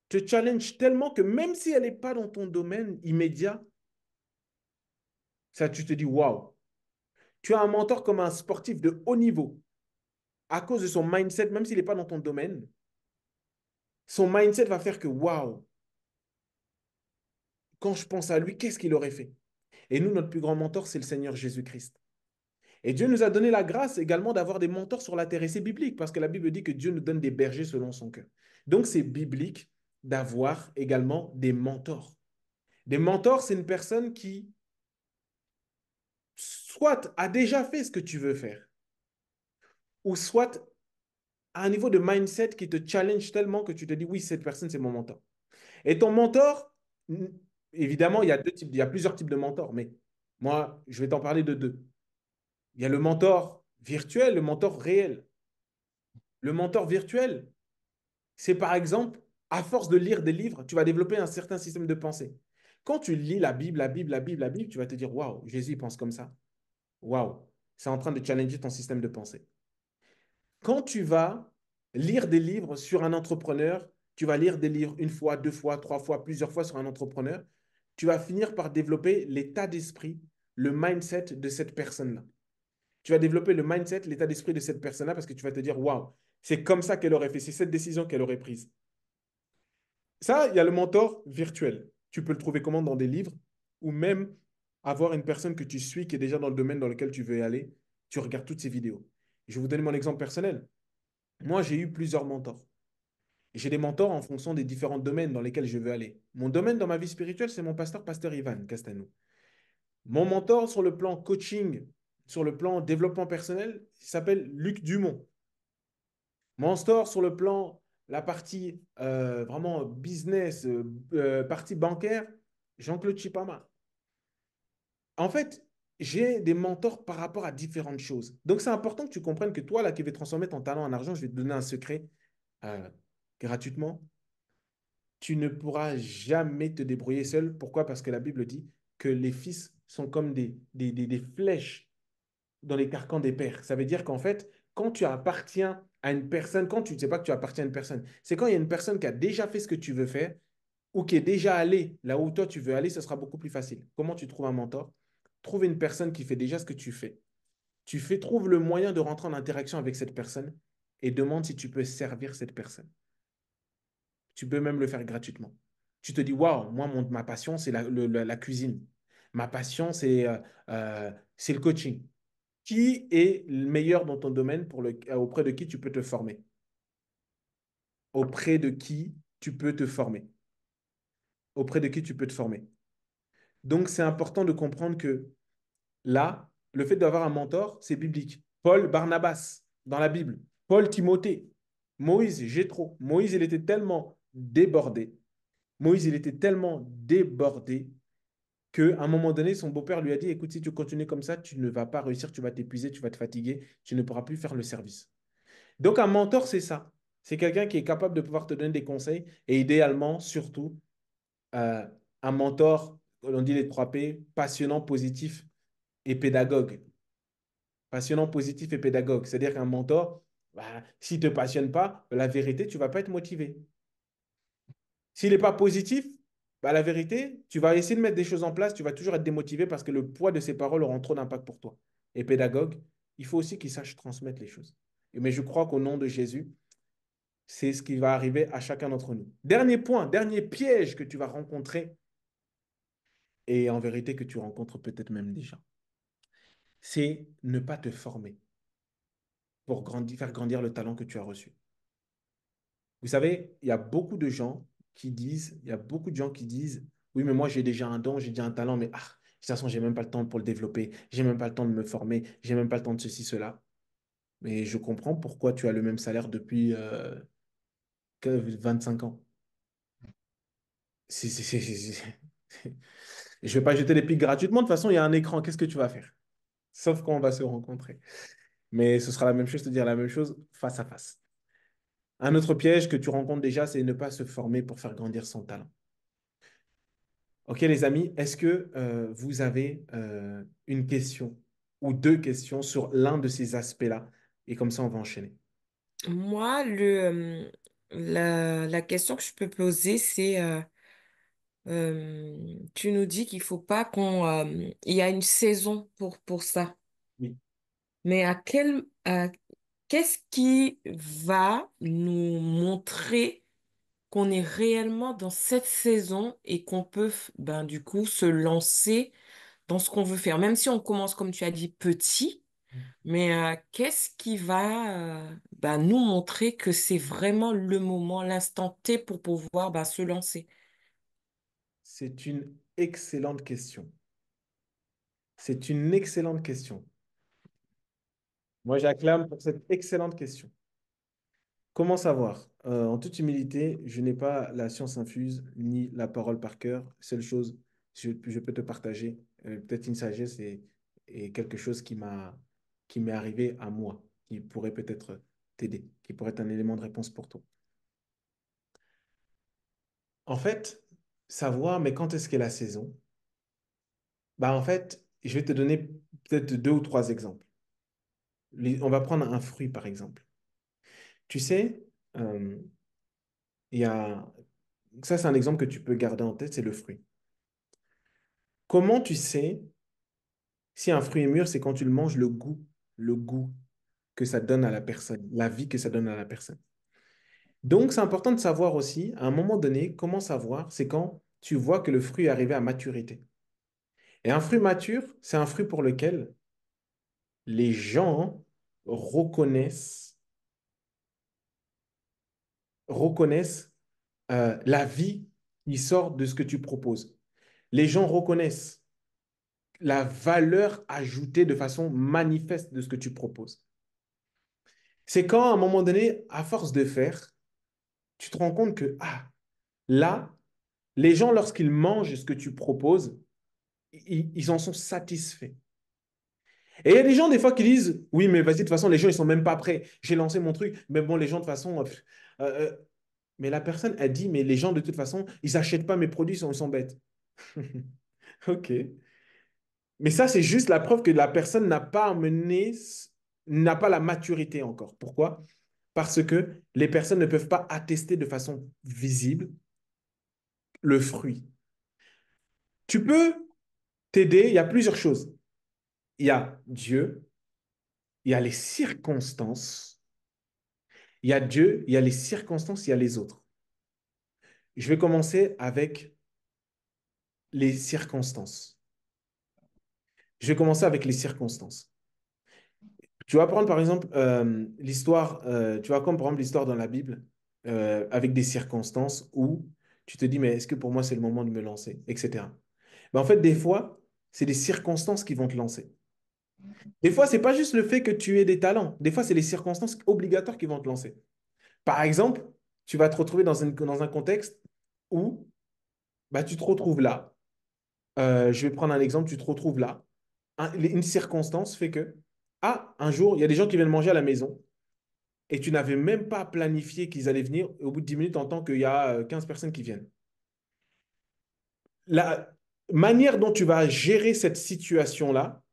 te challenge tellement que même si elle n'est pas dans ton domaine immédiat, ça, tu te dis, waouh, tu as un mentor comme un sportif de haut niveau à cause de son mindset, même s'il n'est pas dans ton domaine, son mindset va faire que, waouh, quand je pense à lui, qu'est-ce qu'il aurait fait? Et nous, notre plus grand mentor, c'est le Seigneur Jésus-Christ. Et Dieu nous a donné la grâce également d'avoir des mentors sur la terre. Et c'est biblique parce que la Bible dit que Dieu nous donne des bergers selon son cœur. Donc, c'est biblique d'avoir également des mentors. Des mentors, c'est une personne qui soit a déjà fait ce que tu veux faire, ou soit à un niveau de mindset qui te challenge tellement que tu te dis, oui, cette personne, c'est mon mentor. Et ton mentor, évidemment, il y a plusieurs types de mentors, mais moi, je vais t'en parler de deux. Il y a le mentor virtuel, le mentor réel. Le mentor virtuel, c'est par exemple, à force de lire des livres, tu vas développer un certain système de pensée. Quand tu lis la Bible, la Bible, tu vas te dire, waouh, Jésus il pense comme ça. Waouh, c'est en train de challenger ton système de pensée. Quand tu vas lire des livres sur un entrepreneur, tu vas lire des livres une fois, deux fois, trois fois, plusieurs fois sur un entrepreneur, tu vas finir par développer l'état d'esprit, le mindset de cette personne-là. Tu vas développer le mindset, l'état d'esprit de cette personne-là parce que tu vas te dire, waouh, c'est comme ça qu'elle aurait fait, c'est cette décision qu'elle aurait prise. Ça, il y a le mentor virtuel. Tu peux le trouver comment dans des livres ou même avoir une personne que tu suis qui est déjà dans le domaine dans lequel tu veux aller. Tu regardes toutes ces vidéos. Je vais vous donner mon exemple personnel. Moi, j'ai eu plusieurs mentors. J'ai des mentors en fonction des différents domaines dans lesquels je veux aller. Mon domaine dans ma vie spirituelle, c'est mon pasteur Ivan Castanou. Mon mentor sur le plan coaching, sur le plan développement personnel, il s'appelle Luc Dumont. Mon store sur le plan, la partie vraiment business, partie bancaire, Jean-Claude Chipama. En fait, j'ai des mentors par rapport à différentes choses. Donc, c'est important que tu comprennes que toi, là, qui veux transformer ton talent en argent, je vais te donner un secret euh, gratuitement. Tu ne pourras jamais te débrouiller seul. Pourquoi? Parce que la Bible dit que les fils sont comme des flèches dans les carcans des pères. Ça veut dire qu'en fait, quand tu appartiens à une personne, quand tu ne sais pas que tu appartiens à une personne, c'est quand il y a une personne qui a déjà fait ce que tu veux faire ou qui est déjà allé là où toi tu veux aller, ce sera beaucoup plus facile. Comment tu trouves un mentor? Trouve une personne qui fait déjà ce que tu fais. Trouve le moyen de rentrer en interaction avec cette personne et demande si tu peux servir cette personne. Tu peux même le faire gratuitement. Tu te dis, waouh, moi, ma passion, c'est la cuisine. Ma passion, c'est le coaching. Qui est le meilleur dans ton domaine auprès de qui tu peux te former? Auprès de qui tu peux te former? Auprès de qui tu peux te former? Donc, c'est important de comprendre que là, le fait d'avoir un mentor, c'est biblique. Paul, Barnabas, dans la Bible. Paul, Timothée. Moïse, Jéthro. Moïse, il était tellement débordé. Moïse, il était tellement débordé qu'à un moment donné, son beau-père lui a dit, écoute, si tu continues comme ça, tu ne vas pas réussir, tu vas t'épuiser, tu vas te fatiguer, tu ne pourras plus faire le service. Donc, un mentor, c'est ça. C'est quelqu'un qui est capable de pouvoir te donner des conseils et idéalement, surtout, euh, un mentor, on dit les 3 P, passionnant, positif et pédagogue. Passionnant, positif et pédagogue. C'est-à-dire qu'un mentor, bah, s'il ne te passionne pas, la vérité, tu ne vas pas être motivé. S'il n'est pas positif, bah, la vérité, tu vas essayer de mettre des choses en place, tu vas toujours être démotivé parce que le poids de ses paroles aura trop d'impact pour toi. Et pédagogue, il faut aussi qu'il sache transmettre les choses. Mais je crois qu'au nom de Jésus, c'est ce qui va arriver à chacun d'entre nous. Dernier point, dernier piège que tu vas rencontrer et en vérité que tu rencontres peut-être même déjà. c'est ne pas te former pour faire grandir le talent que tu as reçu. Vous savez, il y a beaucoup de gens qui disent, oui, mais moi j'ai déjà un don, j'ai déjà un talent, mais de toute façon, j'ai même pas le temps pour le développer, j'ai même pas le temps de me former, j'ai même pas le temps de ceci, cela. Mais je comprends pourquoi tu as le même salaire depuis 25 ans. Je vais pas jeter les pics gratuitement, de toute façon, il y a un écran, qu'est-ce que tu vas faire? Sauf quand on va se rencontrer. Mais ce sera la même chose, te dire la même chose face à face. Un autre piège que tu rencontres déjà, c'est ne pas se former pour faire grandir son talent. Ok, les amis, est-ce que vous avez une question ou deux questions sur l'un de ces aspects-là? Et comme ça, on va enchaîner. Moi, la question que je peux poser, c'est, tu nous dis qu'il faut pas il y a une saison pour ça. Oui. Mais qu'est-ce qui va nous montrer qu'on est réellement dans cette saison et qu'on peut, ben, du coup, se lancer dans ce qu'on veut faire, même si on commence, comme tu as dit, petit, mais qu'est-ce qui va ben, nous montrer que c'est vraiment le moment, l'instant T pour pouvoir ben, se lancer? C'est une excellente question. C'est une excellente question. Moi, j'acclame pour cette excellente question. Comment savoir? En toute humilité, je n'ai pas la science infuse ni la parole par cœur. Seule chose, je peux te partager peut-être une sagesse et quelque chose qui m'est arrivé à moi, qui pourrait peut-être t'aider, qui pourrait être un élément de réponse pour toi. En fait, savoir, mais quand est-ce qu'est la saison? Bah, en fait, je vais te donner peut-être deux ou trois exemples. On va prendre un fruit, par exemple. Tu sais, euh, il y a... Ça, c'est un exemple que tu peux garder en tête, c'est le fruit. Comment tu sais si un fruit est mûr, c'est quand tu le manges, le goût que ça donne à la personne, la vie que ça donne à la personne. Donc, c'est important de savoir aussi, à un moment donné, comment savoir, c'est quand tu vois que le fruit est arrivé à maturité. Et un fruit mature, c'est un fruit pour lequel les gens reconnaissent, reconnaissent la vie qui sort de ce que tu proposes. Les gens reconnaissent la valeur ajoutée de façon manifeste de ce que tu proposes. C'est quand, à un moment donné, à force de faire, tu te rends compte que, là, les gens, lorsqu'ils mangent ce que tu proposes, ils en sont satisfaits. Et il y a des gens, des fois, qui disent, oui, mais vas-y, de toute façon, les gens, ils sont même pas prêts. J'ai lancé mon truc, mais bon, les gens, de toute façon, mais la personne a dit, mais les gens, de toute façon, ils n'achètent pas mes produits, ils sont bêtes. OK. Mais ça, c'est juste la preuve que la personne n'a pas la maturité encore. Pourquoi? Parce que les personnes ne peuvent pas attester de façon visible le fruit. Tu peux t'aider, il y a plusieurs choses. Il y a Dieu, il y a les circonstances, il y a Dieu, il y a les circonstances, il y a les autres. Je vais commencer avec les circonstances. Je vais commencer avec les circonstances. Tu vas prendre par exemple l'histoire, tu vas comme par exemple l'histoire dans la Bible avec des circonstances où tu te dis, mais est-ce que pour moi c'est le moment de me lancer, etc. Mais en fait, des fois, c'est des circonstances qui vont te lancer. Des fois, c'est pas juste le fait que tu aies des talents. Des fois, c'est les circonstances obligatoires qui vont te lancer. Par exemple, tu vas te retrouver dans un contexte où bah, tu te retrouves là. Je vais prendre un exemple, tu te retrouves là. Une circonstance fait que, un jour, il y a des gens qui viennent manger à la maison et tu n'avais même pas planifié qu'ils allaient venir. Et au bout de 10 minutes, tu entends qu'il y a 15 personnes qui viennent. La manière dont tu vas gérer cette situation-là,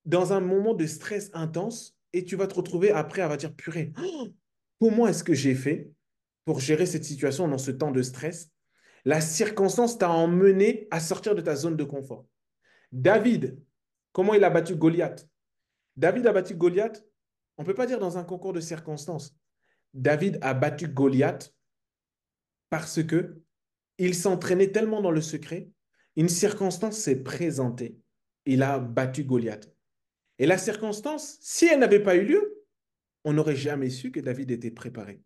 dans un moment de stress intense, et tu vas te retrouver après à va dire, purée, comment est-ce que j'ai fait pour gérer cette situation dans ce temps de stress? La circonstance t'a emmené à sortir de ta zone de confort. David, comment il a battu Goliath? David a battu Goliath, on ne peut pas dire dans un concours de circonstances. David a battu Goliath parce que il s'entraînait tellement dans le secret, une circonstance s'est présentée. Il a battu Goliath. Et la circonstance, si elle n'avait pas eu lieu, on n'aurait jamais su que David était préparé.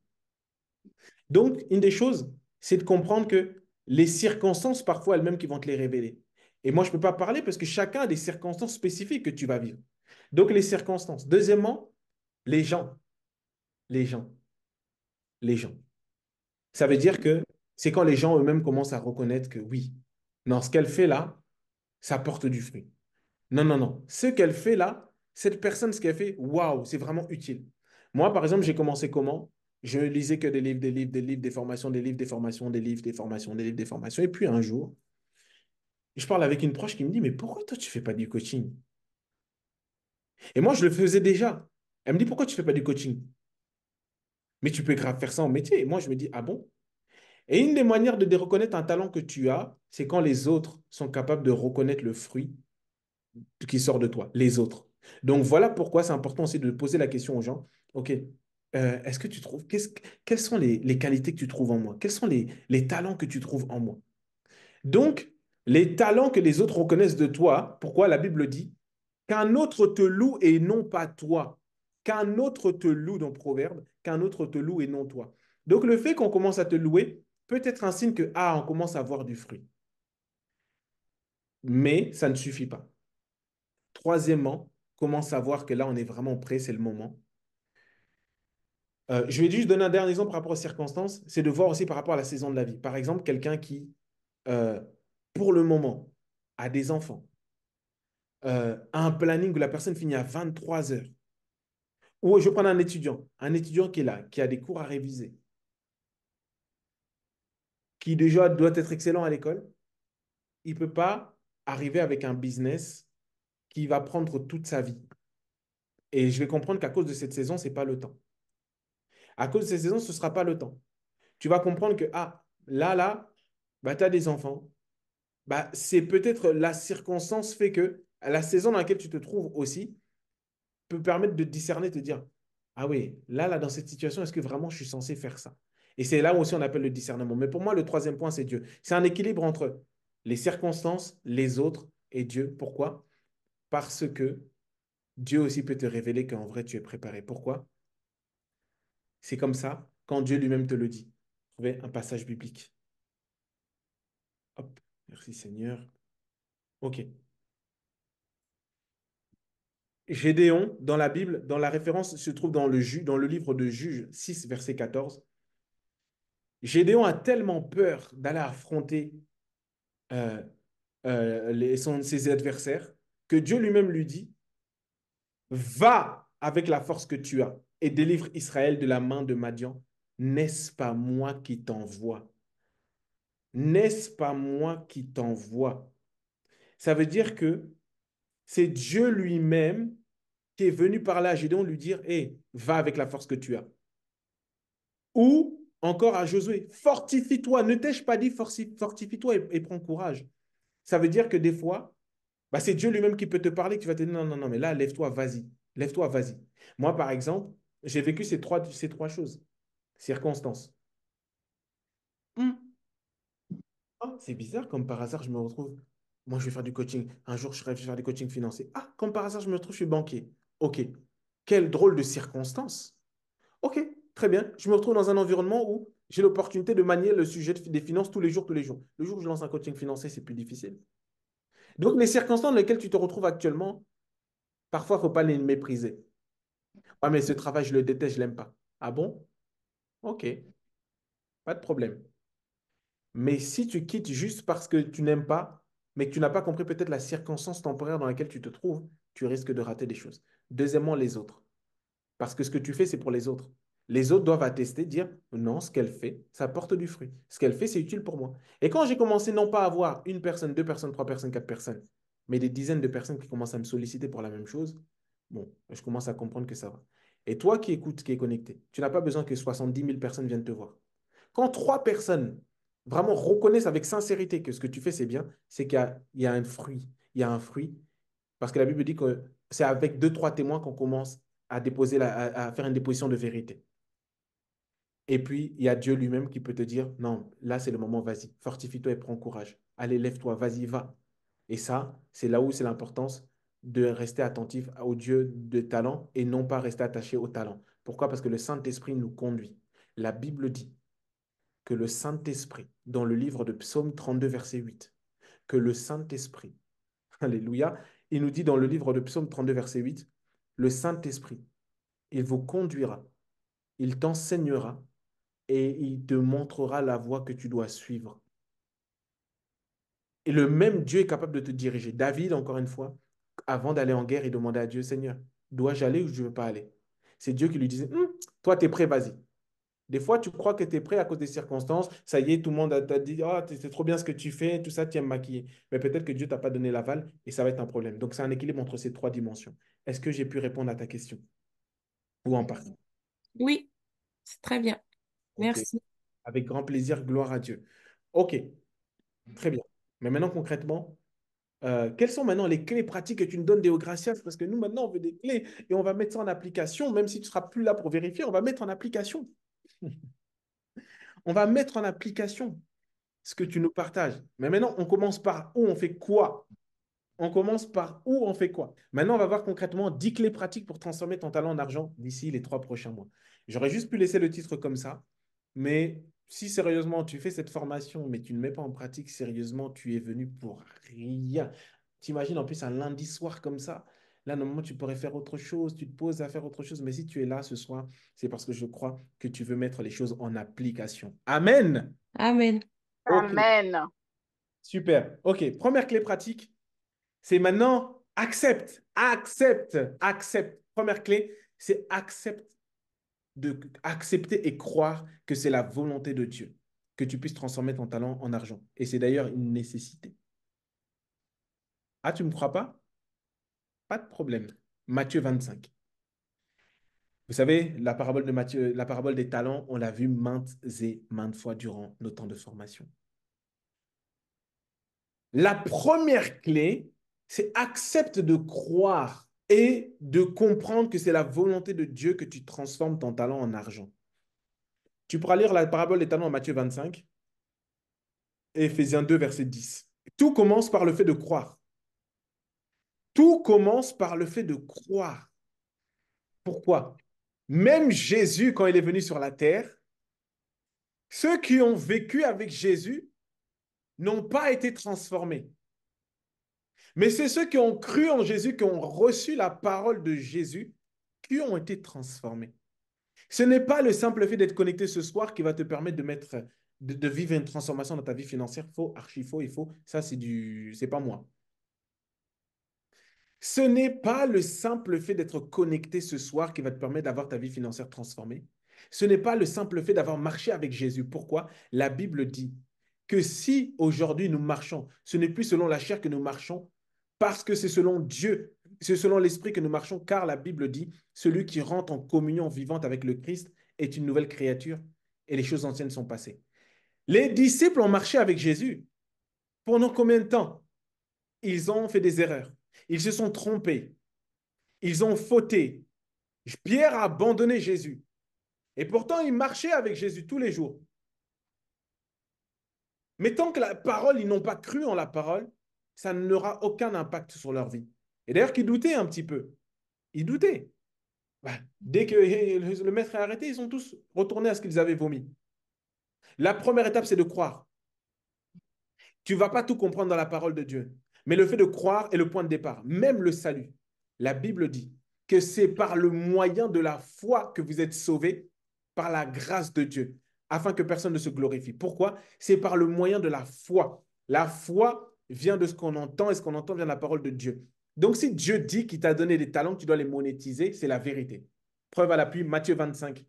Donc, une des choses, c'est de comprendre que les circonstances, parfois elles-mêmes, qui vont te les révéler. Et moi, je ne peux pas parler parce que chacun a des circonstances spécifiques que tu vas vivre. Donc, les circonstances. Deuxièmement, les gens. Les gens. Les gens. Ça veut dire que c'est quand les gens eux-mêmes commencent à reconnaître que oui, non, ce qu'elle fait là, ça porte du fruit. Non, non, non. Ce qu'elle fait là, cette personne, ce qu'elle fait, waouh, c'est vraiment utile. Moi, par exemple, j'ai commencé comment? Je lisais que des livres, des livres, des livres, des formations, des livres, des formations, des livres, des formations, des livres, des formations. Et puis un jour, je parle avec une proche qui me dit, mais pourquoi toi, tu ne fais pas du coaching? Et moi, je le faisais déjà. Elle me dit, pourquoi tu ne fais pas du coaching? Mais tu peux grave faire ça en métier. Et moi, je me dis, ah bon? Et une des manières de reconnaître un talent que tu as, c'est quand les autres sont capables de reconnaître le fruit qui sort de toi, les autres. Donc voilà pourquoi c'est important aussi de poser la question aux gens, OK, est-ce que tu trouves, quelles sont les qualités que tu trouves en moi? Quels sont les talents que tu trouves en moi? Donc, les talents que les autres reconnaissent de toi, pourquoi la Bible dit qu'un autre te loue et non pas toi. Qu'un autre te loue dans Proverbe, qu'un autre te loue et non toi. Donc, le fait qu'on commence à te louer peut être un signe que, ah, on commence à avoir du fruit. Mais ça ne suffit pas. Troisièmement, comment savoir que là, on est vraiment prêt, c'est le moment. Je vais juste donner un dernier exemple par rapport aux circonstances, c'est de voir aussi par rapport à la saison de la vie. Par exemple, quelqu'un qui, euh, pour le moment, a des enfants, a un planning où la personne finit à 23 heures. Ou je vais prendre un étudiant qui est là, qui a des cours à réviser, qui déjà doit être excellent à l'école. Il ne peut pas arriver avec un business qui va prendre toute sa vie. Et je vais comprendre qu'à cause de cette saison, ce n'est pas le temps. À cause de cette saison, ce ne sera pas le temps. Tu vas comprendre que, ah, là, bah, tu as des enfants. Bah, c'est peut-être la circonstance fait que la saison dans laquelle tu te trouves aussi peut permettre de discerner, de te dire, ah oui, dans cette situation, est-ce que vraiment je suis censé faire ça? Et c'est là aussi on appelle le discernement. Mais pour moi, le troisième point, c'est Dieu. C'est un équilibre entre les circonstances, les autres et Dieu. Pourquoi? Parce que Dieu aussi peut te révéler qu'en vrai, tu es préparé. Pourquoi? C'est comme ça quand Dieu lui-même te le dit. Trouvez un passage biblique. Hop, merci Seigneur. OK. Gédéon, dans la Bible, dans la référence se trouve dans le livre de Juges 6, verset 14. Gédéon a tellement peur d'aller affronter euh, ses adversaires que Dieu lui-même lui dit, va avec la force que tu as et délivre Israël de la main de Madian. N'est-ce pas moi qui t'envoie? N'est-ce pas moi qui t'envoie? Ça veut dire que c'est Dieu lui-même qui est venu parler à Gédéon lui dire, hé, va avec la force que tu as. Ou encore à Josué, fortifie-toi. Ne t'ai-je pas dit fortifie-toi et prends courage. Ça veut dire que des fois, bah, c'est Dieu lui-même qui peut te parler, qui va te dire non, non, non, mais là, lève-toi, vas-y. Lève-toi, vas-y. Moi, par exemple, j'ai vécu ces trois choses. Circonstances. Ah, c'est bizarre, comme par hasard, je me retrouve. Moi, je vais faire du coaching. Un jour, je rêve de faire du coaching financier. Ah, comme par hasard, je me retrouve, je suis banquier. OK. Quelle drôle de circonstance. OK, très bien. Je me retrouve dans un environnement où j'ai l'opportunité de manier le sujet des finances tous les jours, tous les jours. Le jour où je lance un coaching financier, c'est plus difficile. Donc, les circonstances dans lesquelles tu te retrouves actuellement, parfois, il ne faut pas les mépriser. Ah, mais ce travail, je le déteste, je ne l'aime pas. Ah bon? OK, pas de problème. Mais si tu quittes juste parce que tu n'aimes pas, mais que tu n'as pas compris peut-être la circonstance temporaire dans laquelle tu te trouves, tu risques de rater des choses. Deuxièmement, les autres. Parce que ce que tu fais, c'est pour les autres. Les autres doivent attester, dire non, ce qu'elle fait, ça porte du fruit. Ce qu'elle fait, c'est utile pour moi. Et quand j'ai commencé non pas à avoir une personne, deux personnes, trois personnes, quatre personnes, mais des dizaines de personnes qui commencent à me solliciter pour la même chose, bon, je commence à comprendre que ça va. Et toi qui écoutes, qui es connecté, tu n'as pas besoin que 70 000 personnes viennent te voir. Quand trois personnes vraiment reconnaissent avec sincérité que ce que tu fais, c'est bien, c'est qu'il y a un fruit. Il y a un fruit. Parce que la Bible dit que c'est avec deux, trois témoins qu'on commence à déposer à faire une déposition de vérité. Et puis, il y a Dieu lui-même qui peut te dire, non, là, c'est le moment, vas-y, fortifie-toi et prends courage. Allez, lève-toi, vas-y, va. Et ça, c'est là où c'est l'importance de rester attentif au Dieu de talent et non pas rester attaché au talent. Pourquoi? Parce que le Saint-Esprit nous conduit. La Bible dit que le Saint-Esprit, dans le livre de Psaume 32, verset 8, que le Saint-Esprit, alléluia, il nous dit dans le livre de Psaume 32, verset 8, le Saint-Esprit, il vous conduira, il t'enseignera et il te montrera la voie que tu dois suivre. Et le même Dieu est capable de te diriger. David, encore une fois, avant d'aller en guerre, il demandait à Dieu, Seigneur, dois-je aller ou je ne veux pas aller? C'est Dieu qui lui disait, toi, tu es prêt, vas-y. Des fois, tu crois que tu es prêt à cause des circonstances. Ça y est, tout le monde t'a dit, oh, c'est trop bien ce que tu fais, tout ça, tu aimes maquiller. Mais peut-être que Dieu t'a pas donné l'aval et ça va être un problème. Donc, c'est un équilibre entre ces trois dimensions. Est-ce que j'ai pu répondre à ta question? Ou en partie? Oui, c'est très bien. OK. Merci. Avec grand plaisir, gloire à Dieu. OK, très bien. Mais maintenant, concrètement, quelles sont maintenant les clés pratiques que tu nous donnes, Deo Gracias? Parce que nous, maintenant, on veut des clés et on va mettre ça en application. Même si tu ne seras plus là pour vérifier, on va mettre en application. On va mettre en application ce que tu nous partages. Mais maintenant, on commence par où, on fait quoi? On commence par où, on fait quoi? Maintenant, on va voir concrètement 10 clés pratiques pour transformer ton talent en argent d'ici les 3 prochains mois. J'aurais juste pu laisser le titre comme ça, mais si sérieusement tu fais cette formation, mais tu ne mets pas en pratique sérieusement, tu es venu pour rien. T'imagines en plus un lundi soir comme ça. Là, normalement, tu pourrais faire autre chose, tu te poses à faire autre chose, mais si tu es là ce soir, c'est parce que je crois que tu veux mettre les choses en application. Amen. Amen. Ok, Amen. super. Ok, première clé pratique, c'est maintenant accepte, accepte, accepte. Première clé, c'est accepter et croire que c'est la volonté de Dieu, que tu puisses transformer ton talent en argent. Et c'est d'ailleurs une nécessité. Ah, tu ne me crois pas? Pas de problème. Matthieu 25. Vous savez, la parabole de Matthieu, la parabole des talents, on l'a vu maintes et maintes fois durant nos temps de formation. La première clé, c'est accepte de croire et de comprendre que c'est la volonté de Dieu que tu transformes ton talent en argent. Tu pourras lire la parabole des talents en Matthieu 25 et Éphésiens 2, verset 10. Tout commence par le fait de croire. Tout commence par le fait de croire. Pourquoi? Même Jésus, quand il est venu sur la terre, ceux qui ont vécu avec Jésus n'ont pas été transformés. Mais c'est ceux qui ont cru en Jésus, qui ont reçu la parole de Jésus, qui ont été transformés. Ce n'est pas le simple fait d'être connecté ce soir qui va te permettre de vivre une transformation dans ta vie financière. Faux, archi faux, il faut. Ça, c'est pas moi. Ce n'est pas le simple fait d'être connecté ce soir qui va te permettre d'avoir ta vie financière transformée. Ce n'est pas le simple fait d'avoir marché avec Jésus. Pourquoi? La Bible dit que si aujourd'hui nous marchons, ce n'est plus selon la chair que nous marchons, parce que c'est selon Dieu, c'est selon l'Esprit que nous marchons, car la Bible dit, celui qui rentre en communion vivante avec le Christ est une nouvelle créature et les choses anciennes sont passées. Les disciples ont marché avec Jésus. Pendant combien de temps? Ils ont fait des erreurs. Ils se sont trompés. Ils ont fauté. Pierre a abandonné Jésus. Et pourtant, il marchait avec Jésus tous les jours. Mais tant que la parole, ils n'ont pas cru en la parole, ça n'aura aucun impact sur leur vie. Et d'ailleurs, qu'ils doutaient un petit peu. Ils doutaient. Bah, dès que le maître est arrêté, ils sont tous retournés à ce qu'ils avaient vomi. La première étape, c'est de croire. Tu ne vas pas tout comprendre dans la parole de Dieu. Mais le fait de croire est le point de départ. Même le salut. La Bible dit que c'est par le moyen de la foi que vous êtes sauvés, par la grâce de Dieu, afin que personne ne se glorifie. Pourquoi? C'est par le moyen de la foi. La foi vient de ce qu'on entend et ce qu'on entend vient de la parole de Dieu. Donc, si Dieu dit qu'il t'a donné des talents, que tu dois les monétiser, c'est la vérité. Preuve à l'appui, Matthieu 25,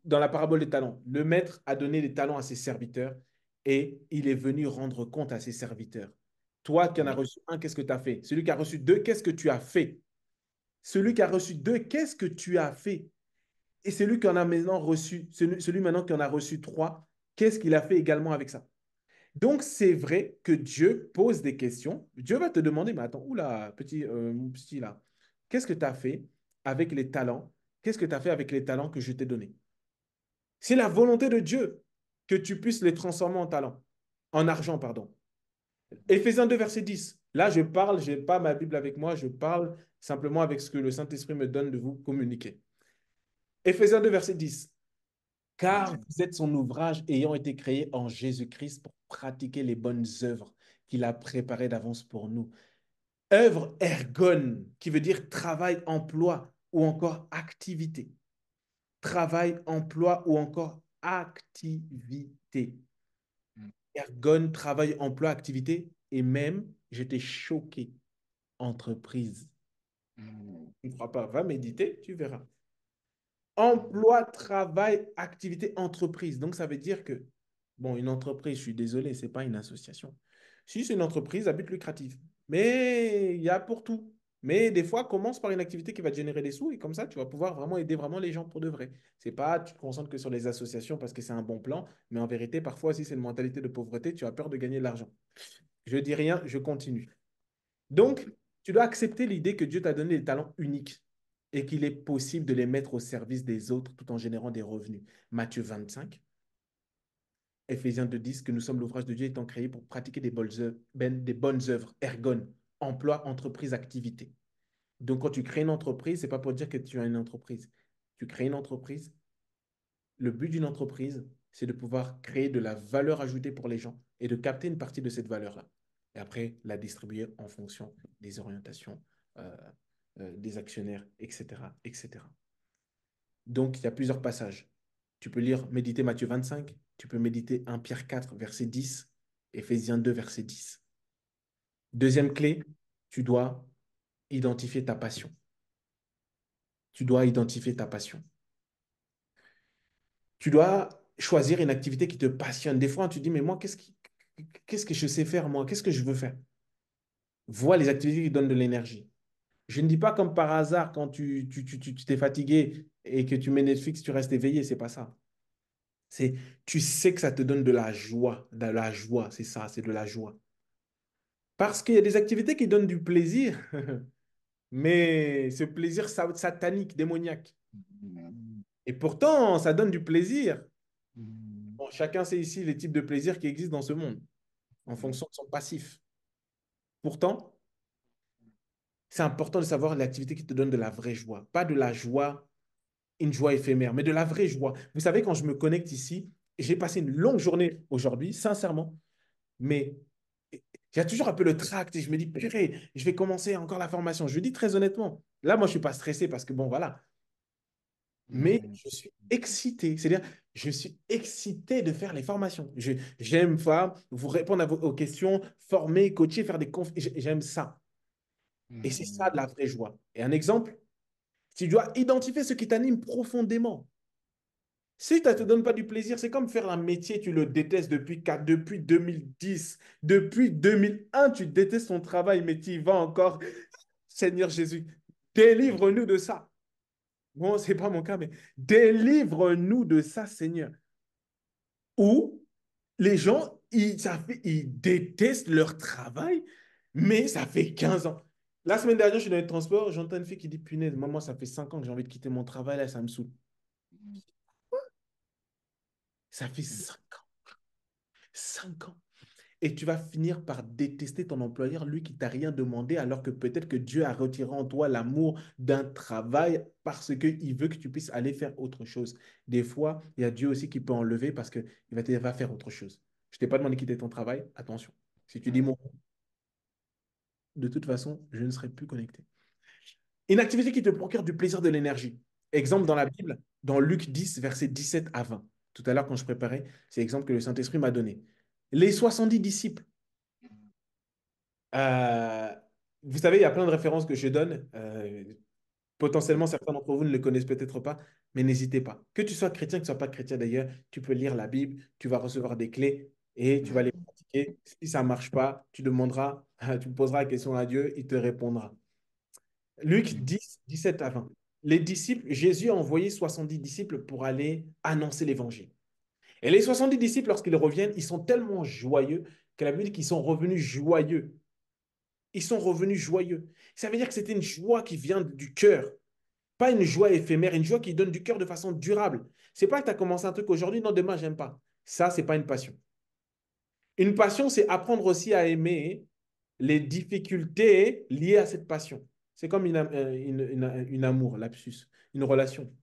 dans la parabole des talents. Le maître a donné des talents à ses serviteurs et il est venu rendre compte à ses serviteurs. Toi qui en as reçu un, qu'est-ce que tu as fait? Celui qui a reçu deux, qu'est-ce que tu as fait? Celui qui a reçu deux, qu'est-ce que tu as fait? Et celui qui en a maintenant reçu, celui maintenant qui en a reçu trois, qu'est-ce qu'il a fait également avec ça? Donc, c'est vrai que Dieu pose des questions. Dieu va te demander, mais attends, oula, mon petit là, qu'est-ce que tu as fait avec les talents? Qu'est-ce que tu as fait avec les talents que je t'ai donnés? C'est la volonté de Dieu que tu puisses les transformer en talent, en argent, pardon. Éphésiens 2, verset 10. Là, je parle, je n'ai pas ma Bible avec moi, je parle simplement avec ce que le Saint-Esprit me donne de vous communiquer. Éphésiens 2, verset 10. Car vous êtes son ouvrage ayant été créé en Jésus-Christ pour pratiquer les bonnes œuvres qu'il a préparées d'avance pour nous. Œuvre ergon, qui veut dire travail, emploi ou encore activité. Travail, emploi ou encore activité. Ergon, travail, emploi, activité. Et même, j'étais choqué, entreprise. Tu ne crois pas? Va méditer, tu verras. Emploi, travail, activité, entreprise. Donc, ça veut dire que, bon, une entreprise, je suis désolé, ce n'est pas une association. Si c'est une entreprise à but lucratif, mais il y a pour tout. Mais des fois, commence par une activité qui va te générer des sous et comme ça, tu vas pouvoir vraiment aider vraiment les gens pour de vrai. C'est pas, tu te concentres que sur les associations parce que c'est un bon plan, mais en vérité, parfois, si c'est une mentalité de pauvreté, tu as peur de gagner de l'argent. Je dis rien, je continue. Donc, tu dois accepter l'idée que Dieu t'a donné des talents uniques et qu'il est possible de les mettre au service des autres tout en générant des revenus. Matthieu 25, Éphésiens 2:10, que nous sommes l'ouvrage de Dieu étant créé pour pratiquer des bonnes œuvres, ergon, emploi, entreprise, activité. Donc, quand tu crées une entreprise, ce n'est pas pour dire que tu as une entreprise. Tu crées une entreprise. Le but d'une entreprise, c'est de pouvoir créer de la valeur ajoutée pour les gens et de capter une partie de cette valeur-là. Et après, la distribuer en fonction des orientations euh, des actionnaires, etc., etc. Donc, il y a plusieurs passages. Tu peux lire, méditer Matthieu 25, tu peux méditer 1 Pierre 4, verset 10, Éphésiens 2, verset 10. Deuxième clé, tu dois identifier ta passion. Tu dois identifier ta passion. Tu dois choisir une activité qui te passionne. Des fois, tu te dis, mais moi, qu'est-ce que je sais faire, moi? Qu'est-ce que je veux faire? Vois les activités qui donnent de l'énergie. Je ne dis pas comme par hasard, quand tu t'es fatigué et que tu mets Netflix, tu restes éveillé. C'est pas ça. C'est, tu sais que ça te donne de la joie, c'est ça, c'est de la joie. Parce qu'il y a des activités qui donnent du plaisir, mais ce plaisir satanique, démoniaque. Et pourtant, ça donne du plaisir. Bon, chacun sait ici les types de plaisirs qui existent dans ce monde, en fonction de son passif. Pourtant, c'est important de savoir l'activité qui te donne de la vraie joie. Pas de la joie, une joie éphémère, mais de la vraie joie. Vous savez, quand je me connecte ici, j'ai passé une longue journée aujourd'hui, sincèrement, mais il y a toujours un peu le tract et je me dis, purée, je vais commencer encore la formation. Je le dis très honnêtement. Là, moi, je ne suis pas stressé parce que, bon, voilà. Mais je suis excité. C'est-à-dire, je suis excité de faire les formations. J'aime vous répondre aux questions, former, coacher, faire des conférences. J'aime ça. Et c'est ça de la vraie joie. Et un exemple, tu dois identifier ce qui t'anime profondément. Si ça ne te donne pas du plaisir, c'est comme faire un métier, tu le détestes depuis 2010, depuis 2001, tu détestes ton travail, mais tu y vas encore. Seigneur Jésus, délivre-nous de ça. Bon, ce n'est pas mon cas, mais délivre-nous de ça, Seigneur. Ou les gens, ils détestent leur travail, mais ça fait 15 ans. La semaine dernière, je suis dans les transports, j'entends une fille qui dit, punaise, maman, ça fait 5 ans que j'ai envie de quitter mon travail, là, ça me saoule. Ça fait 5 ans. 5 ans. Et tu vas finir par détester ton employeur, lui qui t'a rien demandé, alors que peut-être que Dieu a retiré en toi l'amour d'un travail parce qu'il veut que tu puisses aller faire autre chose. Des fois, il y a Dieu aussi qui peut enlever parce qu'il va te dire, va faire autre chose. Je ne t'ai pas demandé de quitter ton travail, attention. Si tu dis, bon, de toute façon, je ne serai plus connecté. Une activité qui te procure du plaisir, de l'énergie. Exemple dans la Bible, dans Luc 10, versets 17 à 20. Tout à l'heure, quand je préparais, c'est l'exemple que le Saint-Esprit m'a donné. Les 70 disciples. Euh, vous savez, il y a plein de références que je donne. Potentiellement, certains d'entre vous ne le connaissent peut-être pas, mais n'hésitez pas. Que tu sois chrétien, que tu ne sois pas chrétien d'ailleurs, tu peux lire la Bible, tu vas recevoir des clés et tu vas les pratiquer. Si ça ne marche pas, tu demanderas, tu poseras la question à Dieu, il te répondra. Luc 10, 17 à 20. Les disciples, Jésus a envoyé 70 disciples pour aller annoncer l'évangile. Et les 70 disciples, lorsqu'ils reviennent, ils sont tellement joyeux que la Bible dit qu'ils sont revenus joyeux. Ils sont revenus joyeux. Ça veut dire que c'était une joie qui vient du cœur, pas une joie éphémère, une joie qui donne du cœur de façon durable. C'est pas que tu as commencé un truc aujourd'hui, non, demain, j'aime pas. Ça, c'est pas une passion. Une passion, c'est apprendre aussi à aimer les difficultés liées à cette passion. C'est comme une amour, lapsus, une relation.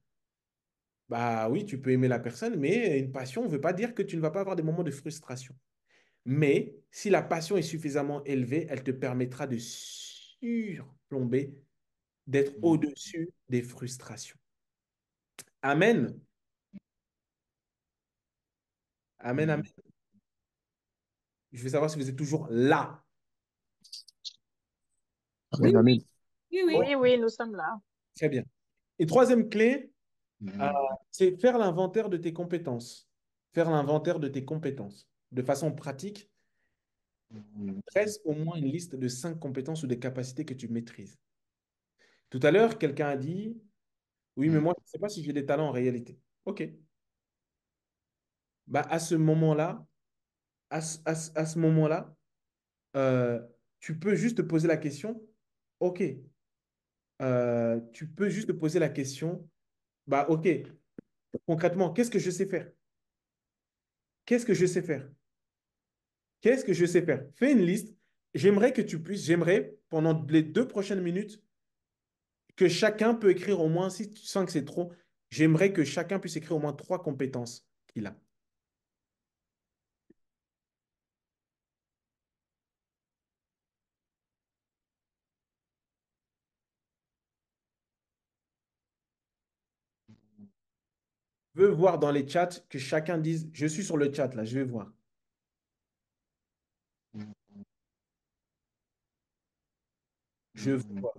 Bah oui, tu peux aimer la personne, mais une passion ne veut pas dire que tu ne vas pas avoir des moments de frustration. Mais si la passion est suffisamment élevée, elle te permettra de surplomber, d'être au-dessus des frustrations. Amen. Amen, amen. Je veux savoir si vous êtes toujours là. Oui, Amen, amen. oui, oui. Oui, oui, nous sommes là. Très bien. Et troisième clé, c'est faire l'inventaire de tes compétences. Faire l'inventaire de tes compétences. De façon pratique, dresse au moins une liste de 5 compétences ou des capacités que tu maîtrises. Tout à l'heure, quelqu'un a dit, oui, mais moi, je ne sais pas si j'ai des talents en réalité. OK. Bah, à ce moment-là, à ce moment-là, euh, tu peux juste te poser la question, OK. Tu peux juste te poser la question, bah, OK, concrètement, qu'est-ce que je sais faire? Qu'est-ce que je sais faire? Qu'est-ce que je sais faire? Fais une liste. J'aimerais, pendant les 2 prochaines minutes, que chacun peut écrire au moins, si tu sens que c'est trop, j'aimerais que chacun puisse écrire au moins 3 compétences qu'il a. Je veux voir dans les chats que chacun dise, je suis sur le chat là, je vais voir. Je veux voir.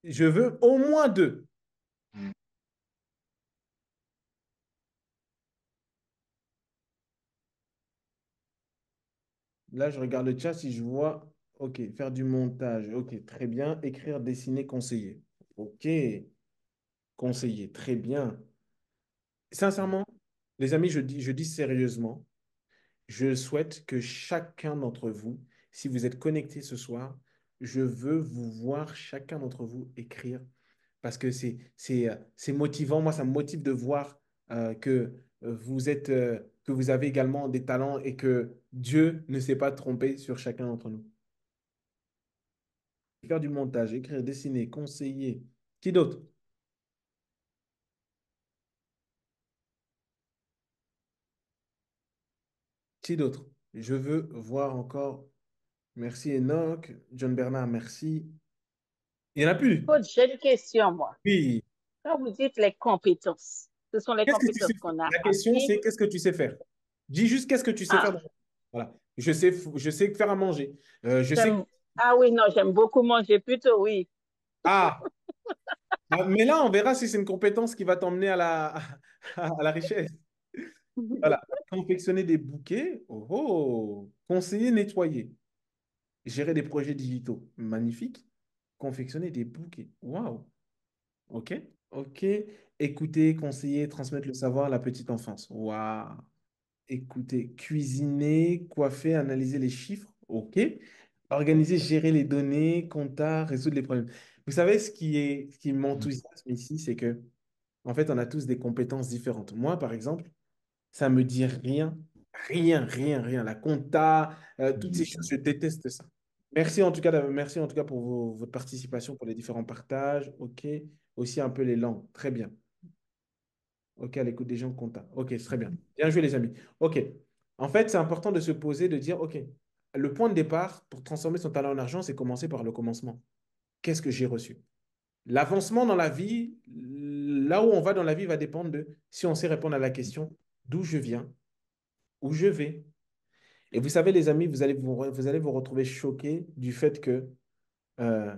Je veux au moins 2. Là, je regarde le chat si je vois. OK, faire du montage. OK, très bien. Écrire, dessiner, conseiller. OK, conseiller. Très bien. Sincèrement, les amis, je dis sérieusement, je souhaite que chacun d'entre vous, si vous êtes connectés ce soir, je veux vous voir chacun d'entre vous écrire parce que c'est motivant. Moi, ça me motive de voir que vous avez également des talents et que Dieu ne s'est pas trompé sur chacun d'entre nous. Faire du montage, écrire, dessiner, conseiller. Qui d'autre? Qui d'autre? Je veux voir encore. Merci Enoch. John Bernard, merci. Il n'y en a plus. Coach, j'ai une question, moi. Oui. Quand vous dites les compétences, ce sont les Qu'est-ce que tu sais compétences faire? qu'on a La question, acquises. c'est qu'est-ce que tu sais faire? Dis juste qu'est-ce que tu sais faire. Ah, Voilà. Je sais faire à manger. Je sais. j'aime, ah oui, non, j'aime beaucoup manger, plutôt oui. Ah, mais là, on verra si c'est une compétence qui va t'emmener à la richesse. Voilà. Confectionner des bouquets. Oh, oh. Conseiller, nettoyer. Gérer des projets digitaux. Magnifique. Confectionner des bouquets. Waouh. OK. OK. Écouter, conseiller, transmettre le savoir à la petite enfance. Waouh. Écouter, cuisiner, coiffer, analyser les chiffres. OK. Organiser, gérer les données, compta, résoudre les problèmes. Vous savez, ce qui m'enthousiasme ici, c'est que, en fait, on a tous des compétences différentes. Moi, par exemple, ça me dit rien, rien, rien, rien. La compta, toutes ces choses, je déteste ça. Merci en tout cas pour votre participation, pour les différents partages. OK. Aussi un peu les langues. Très bien. OK, à l'écoute des gens compta. OK, c'est très bien. Bien joué, les amis. OK. En fait, c'est important de se poser, de dire, OK, le point de départ pour transformer son talent en argent, c'est commencer par le commencement. Qu'est-ce que j'ai reçu? L'avancement dans la vie, là où on va dans la vie, va dépendre de si on sait répondre à la question d'où je viens, où je vais. Et vous savez, les amis, vous allez vous retrouver choqués du fait que euh,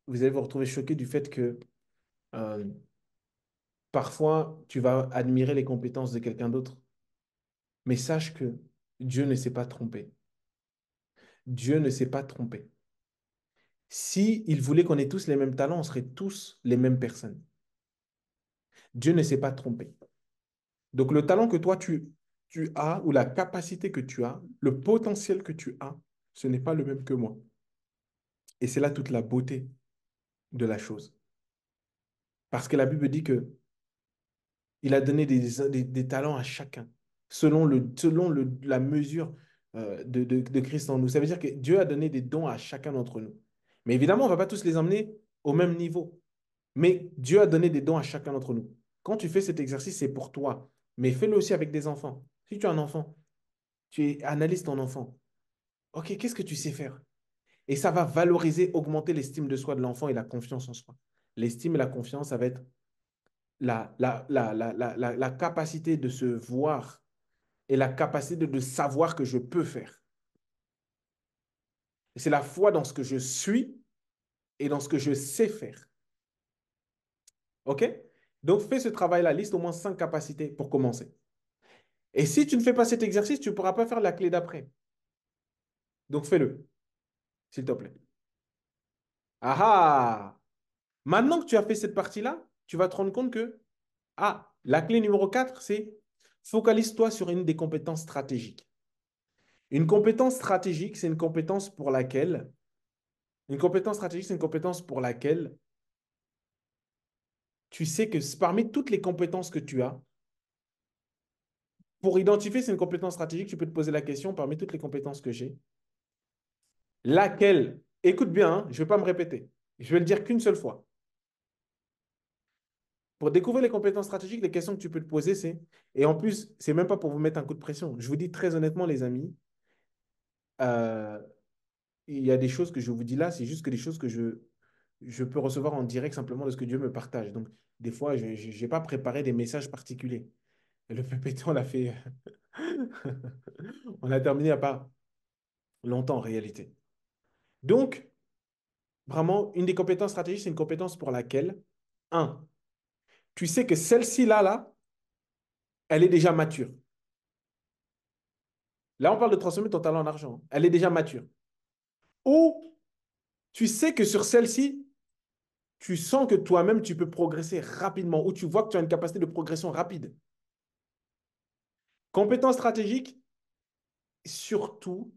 vous allez vous retrouver choqués du fait que euh, parfois tu vas admirer les compétences de quelqu'un d'autre, mais sache que Dieu ne s'est pas trompé. Dieu ne s'est pas trompé. Si il voulait qu'on ait tous les mêmes talents, on serait tous les mêmes personnes. Dieu ne s'est pas trompé. Donc le talent que toi tu as ou la capacité que tu as, le potentiel que tu as, ce n'est pas le même que moi. Et c'est là toute la beauté de la chose. Parce que la Bible dit que Il a donné des talents à chacun, la mesure de Christ en nous. Ça veut dire que Dieu a donné des dons à chacun d'entre nous. Mais évidemment, on ne va pas tous les emmener au même niveau. Mais Dieu a donné des dons à chacun d'entre nous. Quand tu fais cet exercice, c'est pour toi. Mais fais-le aussi avec des enfants. Si tu as un enfant, analyses ton enfant. OK, qu'est-ce que tu sais faire? Et ça va valoriser, augmenter l'estime de soi de l'enfant et la confiance en soi. L'estime et la confiance, ça va être la capacité de se voir et la capacité de savoir que je peux faire. Et c'est la foi dans ce que je suis et dans ce que je sais faire. OK? Donc, fais ce travail-là, liste au moins 5 capacités pour commencer. Et si tu ne fais pas cet exercice, tu ne pourras pas faire la clé d'après. Donc, fais-le, s'il te plaît. Ah ah! Maintenant que tu as fait cette partie-là, tu vas te rendre compte que, la clé numéro 4, c'est focalise-toi sur une des compétences stratégiques. Une compétence stratégique, c'est une compétence pour laquelle, une compétence stratégique, c'est une compétence pour laquelle tu sais que parmi toutes les compétences que tu as, pour identifier c'est une compétence stratégique, tu peux te poser la question, parmi toutes les compétences que j'ai, laquelle, écoute bien, hein, je ne vais pas me répéter, je vais le dire qu'une seule fois. Pour découvrir les compétences stratégiques, les questions que tu peux te poser, c'est, et en plus, c'est même pas pour vous mettre un coup de pression. Je vous dis très honnêtement, les amis, euh, il y a des choses que je vous dis là, c'est juste que des choses que je peux recevoir en direct simplement de ce que Dieu me partage. Donc, des fois, je n'ai pas préparé des messages particuliers. Et le PPT, on l'a fait, on a terminé il n'y a pas longtemps en réalité. Donc, vraiment, une des compétences stratégiques, c'est une compétence pour laquelle, un, tu sais que celle-ci là, elle est déjà mature. Là, on parle de transformer ton talent en argent. Elle est déjà mature. Ou tu sais que sur celle-ci, tu sens que toi-même, tu peux progresser rapidement, ou tu vois que tu as une capacité de progression rapide. Compétence stratégique, surtout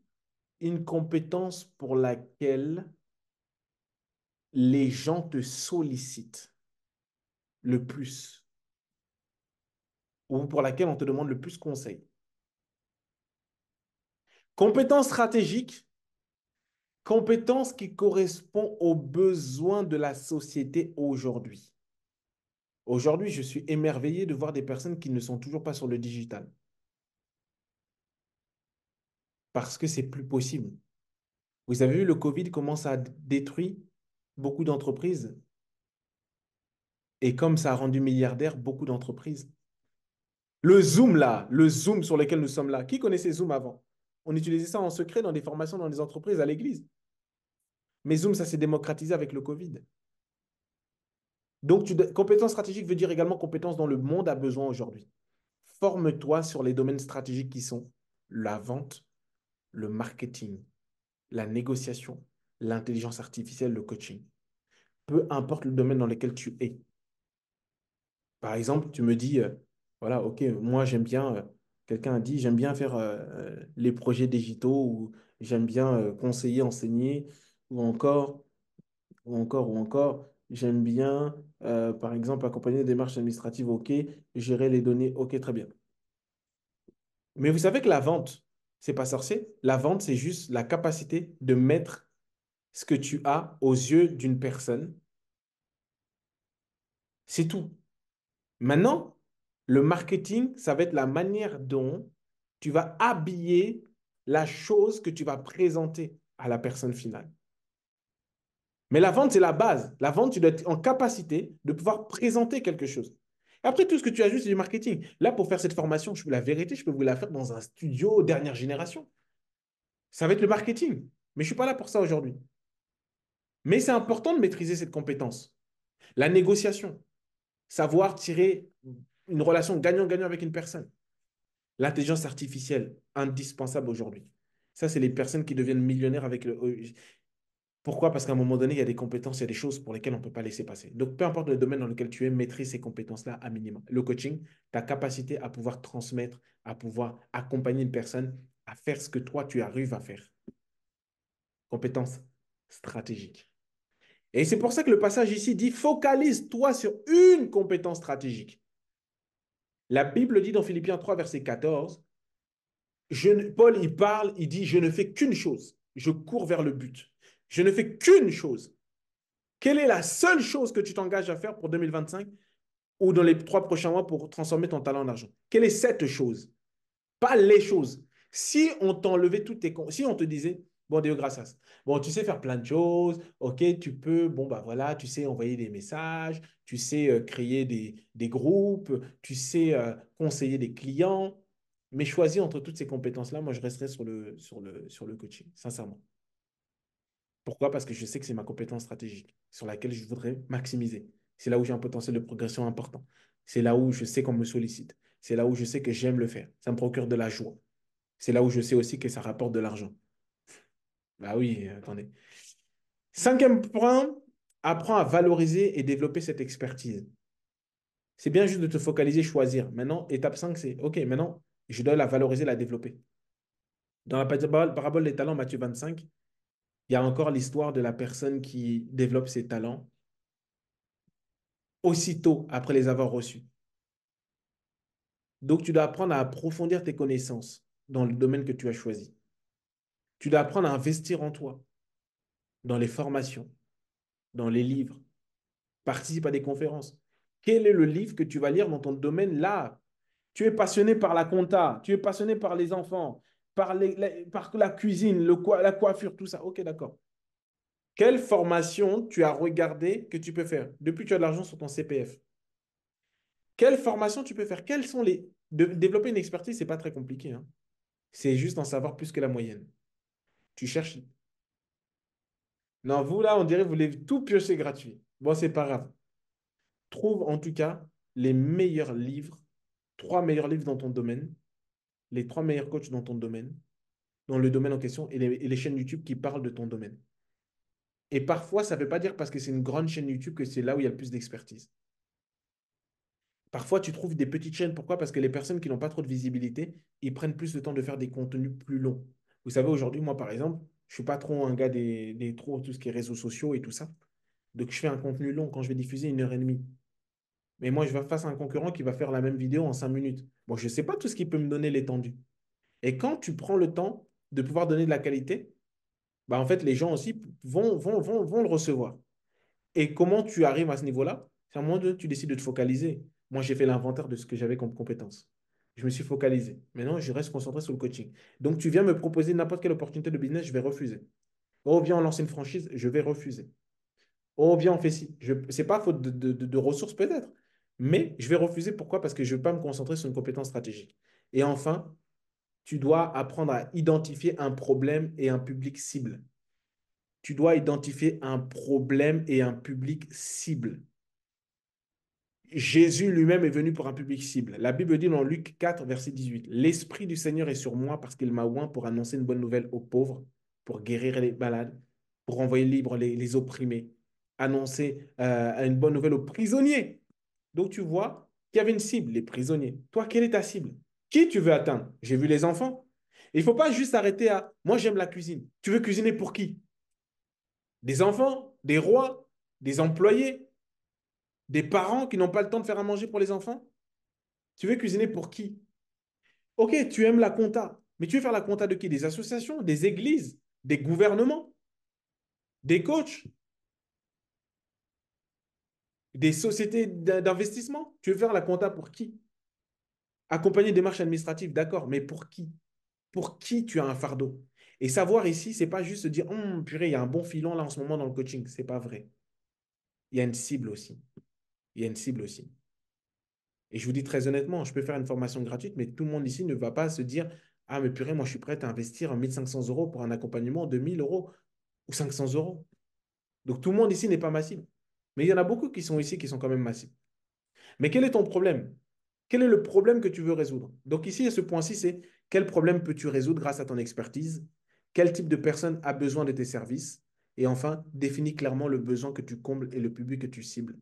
une compétence pour laquelle les gens te sollicitent le plus, ou pour laquelle on te demande le plus conseil. Compétence stratégique, compétence qui correspond aux besoins de la société aujourd'hui. Aujourd'hui, je suis émerveillé de voir des personnes qui ne sont toujours pas sur le digital parce que c'est plus possible. Vous avez vu le Covid, comment ça a détruit beaucoup d'entreprises et comme ça a rendu milliardaires beaucoup d'entreprises. Le Zoom là, le Zoom sur lequel nous sommes là, qui connaissait Zoom avant? On utilisait ça en secret dans des formations dans des entreprises à l'église. Mais Zoom, ça s'est démocratisé avec le Covid. Donc, compétence stratégique veut dire également compétence dont le monde a besoin aujourd'hui. Forme-toi sur les domaines stratégiques qui sont la vente, le marketing, la négociation, l'intelligence artificielle, le coaching. Peu importe le domaine dans lequel tu es. Par exemple, tu me dis, voilà, ok, moi j'aime bien, quelqu'un a dit, j'aime bien faire les projets digitaux ou j'aime bien conseiller, enseigner ou encore, j'aime bien, par exemple, accompagner des démarches administratives, ok, gérer les données, ok, très bien. Mais vous savez que la vente, c'est pas sorcier. La vente, c'est juste la capacité de mettre ce que tu as aux yeux d'une personne. C'est tout. Maintenant, le marketing, ça va être la manière dont tu vas habiller la chose que tu vas présenter à la personne finale. Mais la vente, c'est la base. La vente, tu dois être en capacité de pouvoir présenter quelque chose. Après, tout ce que tu ajoutes, c'est du marketing. Là, pour faire cette formation, la vérité, je peux vous la faire dans un studio dernière génération. Ça va être le marketing. Mais je ne suis pas là pour ça aujourd'hui. Mais c'est important de maîtriser cette compétence. La négociation, savoir tirer une relation gagnant-gagnant avec une personne. L'intelligence artificielle, indispensable aujourd'hui. Ça, c'est les personnes qui deviennent millionnaires avec le... Pourquoi? Parce qu'à un moment donné, il y a des compétences, il y a des choses pour lesquelles on ne peut pas laisser passer. Donc, peu importe le domaine dans lequel tu es, maîtrise ces compétences-là à minimum. Le coaching, ta capacité à pouvoir transmettre, à pouvoir accompagner une personne à faire ce que toi, tu arrives à faire. Compétence stratégique. Et c'est pour ça que le passage ici dit, focalise-toi sur une compétence stratégique. La Bible dit dans Philippiens 3, verset 14, Paul, il parle, il dit, je ne fais qu'une chose. Je cours vers le but. Je ne fais qu'une chose. Quelle est la seule chose que tu t'engages à faire pour 2025 ou dans les 3 prochains mois pour transformer ton talent en argent? Quelle est cette chose? Pas les choses. Si on t'enlevait toutes tes... Si on te disait, bon, Dieu grâce, bon, tu sais faire plein de choses, ok, tu peux, bon, bah voilà, tu sais envoyer des messages, tu sais créer des groupes, tu sais conseiller des clients, mais choisis entre toutes ces compétences-là, moi, je resterai sur le coaching, sincèrement. Pourquoi? Parce que je sais que c'est ma compétence stratégique sur laquelle je voudrais maximiser. C'est là où j'ai un potentiel de progression important. C'est là où je sais qu'on me sollicite. C'est là où je sais que j'aime le faire. Ça me procure de la joie. C'est là où je sais aussi que ça rapporte de l'argent. Bah oui, attendez. 5e point, apprends à valoriser et développer cette expertise. C'est bien juste de te focaliser, choisir. Maintenant, étape 5, c'est OK, maintenant, je dois la valoriser, la développer. Dans la parabole des talents, Matthieu 25, il y a encore l'histoire de la personne qui développe ses talents aussitôt après les avoir reçus. Donc, tu dois apprendre à approfondir tes connaissances dans le domaine que tu as choisi. Tu dois apprendre à investir en toi, dans les formations, dans les livres. Participe à des conférences. Quel est le livre que tu vas lire dans ton domaine là? Tu es passionné par la compta, tu es passionné par les enfants, par la cuisine, la coiffure, tout ça. Ok, d'accord. Quelle formation tu as regardé que tu peux faire depuis que tu as de l'argent sur ton CPF? Quelle formation tu peux faire? Quelles sont les... développer une expertise, c'est pas très compliqué, hein. C'est juste en savoir plus que la moyenne. Tu cherches. Non, vous là, on dirait que vous voulez tout piocher gratuit. Bon, c'est pas grave. Trouve en tout cas les meilleurs livres, 3 meilleurs livres dans ton domaine, les 3 meilleurs coachs dans ton domaine, dans le domaine en question, et les chaînes YouTube qui parlent de ton domaine. Et parfois, ça ne veut pas dire parce que c'est une grande chaîne YouTube que c'est là où il y a le plus d'expertise. Parfois, tu trouves des petites chaînes. Pourquoi? Parce que les personnes qui n'ont pas trop de visibilité, ils prennent plus le temps de faire des contenus plus longs. Vous savez, aujourd'hui, moi, par exemple, je ne suis pas trop un gars trop tout ce qui est réseaux sociaux et tout ça. Donc, je fais un contenu long quand je vais diffuser 1 heure et demie. Mais moi, je vais face à un concurrent qui va faire la même vidéo en 5 minutes. Bon, je ne sais pas tout ce qui peut me donner l'étendue. Et quand tu prends le temps de pouvoir donner de la qualité, bah, en fait, les gens aussi vont le recevoir. Et comment tu arrives à ce niveau-là? C'est à un moment donné, tu décides de te focaliser. Moi, j'ai fait l'inventaire de ce que j'avais comme compétences. Je me suis focalisé. Maintenant, je reste concentré sur le coaching. Donc, tu viens me proposer n'importe quelle opportunité de business, je vais refuser. Oh, viens, on lance une franchise, je vais refuser. Oh, viens, on fait ci. Ce n'est pas faute de ressources peut-être, mais je vais refuser. Pourquoi? Parce que je ne veux pas me concentrer sur une compétence stratégique. Et enfin, tu dois apprendre à identifier un problème et un public cible. Tu dois identifier un problème et un public cible. Jésus lui-même est venu pour un public cible. La Bible dit dans Luc 4, verset 18, l'Esprit du Seigneur est sur moi parce qu'il m'a oint pour annoncer une bonne nouvelle aux pauvres, pour guérir les malades, pour envoyer libres les opprimés, annoncer une bonne nouvelle aux prisonniers. Donc tu vois qu'il y avait une cible, les prisonniers. Toi, quelle est ta cible? Qui tu veux atteindre? J'ai vu les enfants. Il ne faut pas juste arrêter à moi, j'aime la cuisine. Tu veux cuisiner pour qui? Des enfants, des rois, des employés, des parents qui n'ont pas le temps de faire à manger pour les enfants? Tu veux cuisiner pour qui? Ok, tu aimes la compta, mais tu veux faire la compta de qui? Des associations, des églises, des gouvernements, des coachs, des sociétés d'investissement? Tu veux faire la compta pour qui? Accompagner des démarches administratives, d'accord, mais pour qui? Pour qui tu as un fardeau? Et savoir ici, c'est pas juste se dire, purée, il y a un bon filon là en ce moment dans le coaching. C'est pas vrai. Il y a une cible aussi. Il y a une cible aussi. Et je vous dis très honnêtement, je peux faire une formation gratuite, mais tout le monde ici ne va pas se dire, ah, mais purée, moi, je suis prêt à investir 1 500 € pour un accompagnement de 1 000 € ou 500 euros. Donc, tout le monde ici n'est pas massif. Mais il y en a beaucoup qui sont ici qui sont quand même massifs. Mais quel est ton problème? Quel est le problème que tu veux résoudre? Donc, ici, à ce point-ci, c'est quel problème peux-tu résoudre grâce à ton expertise? Quel type de personne a besoin de tes services? Et enfin, définis clairement le besoin que tu combles et le public que tu cibles.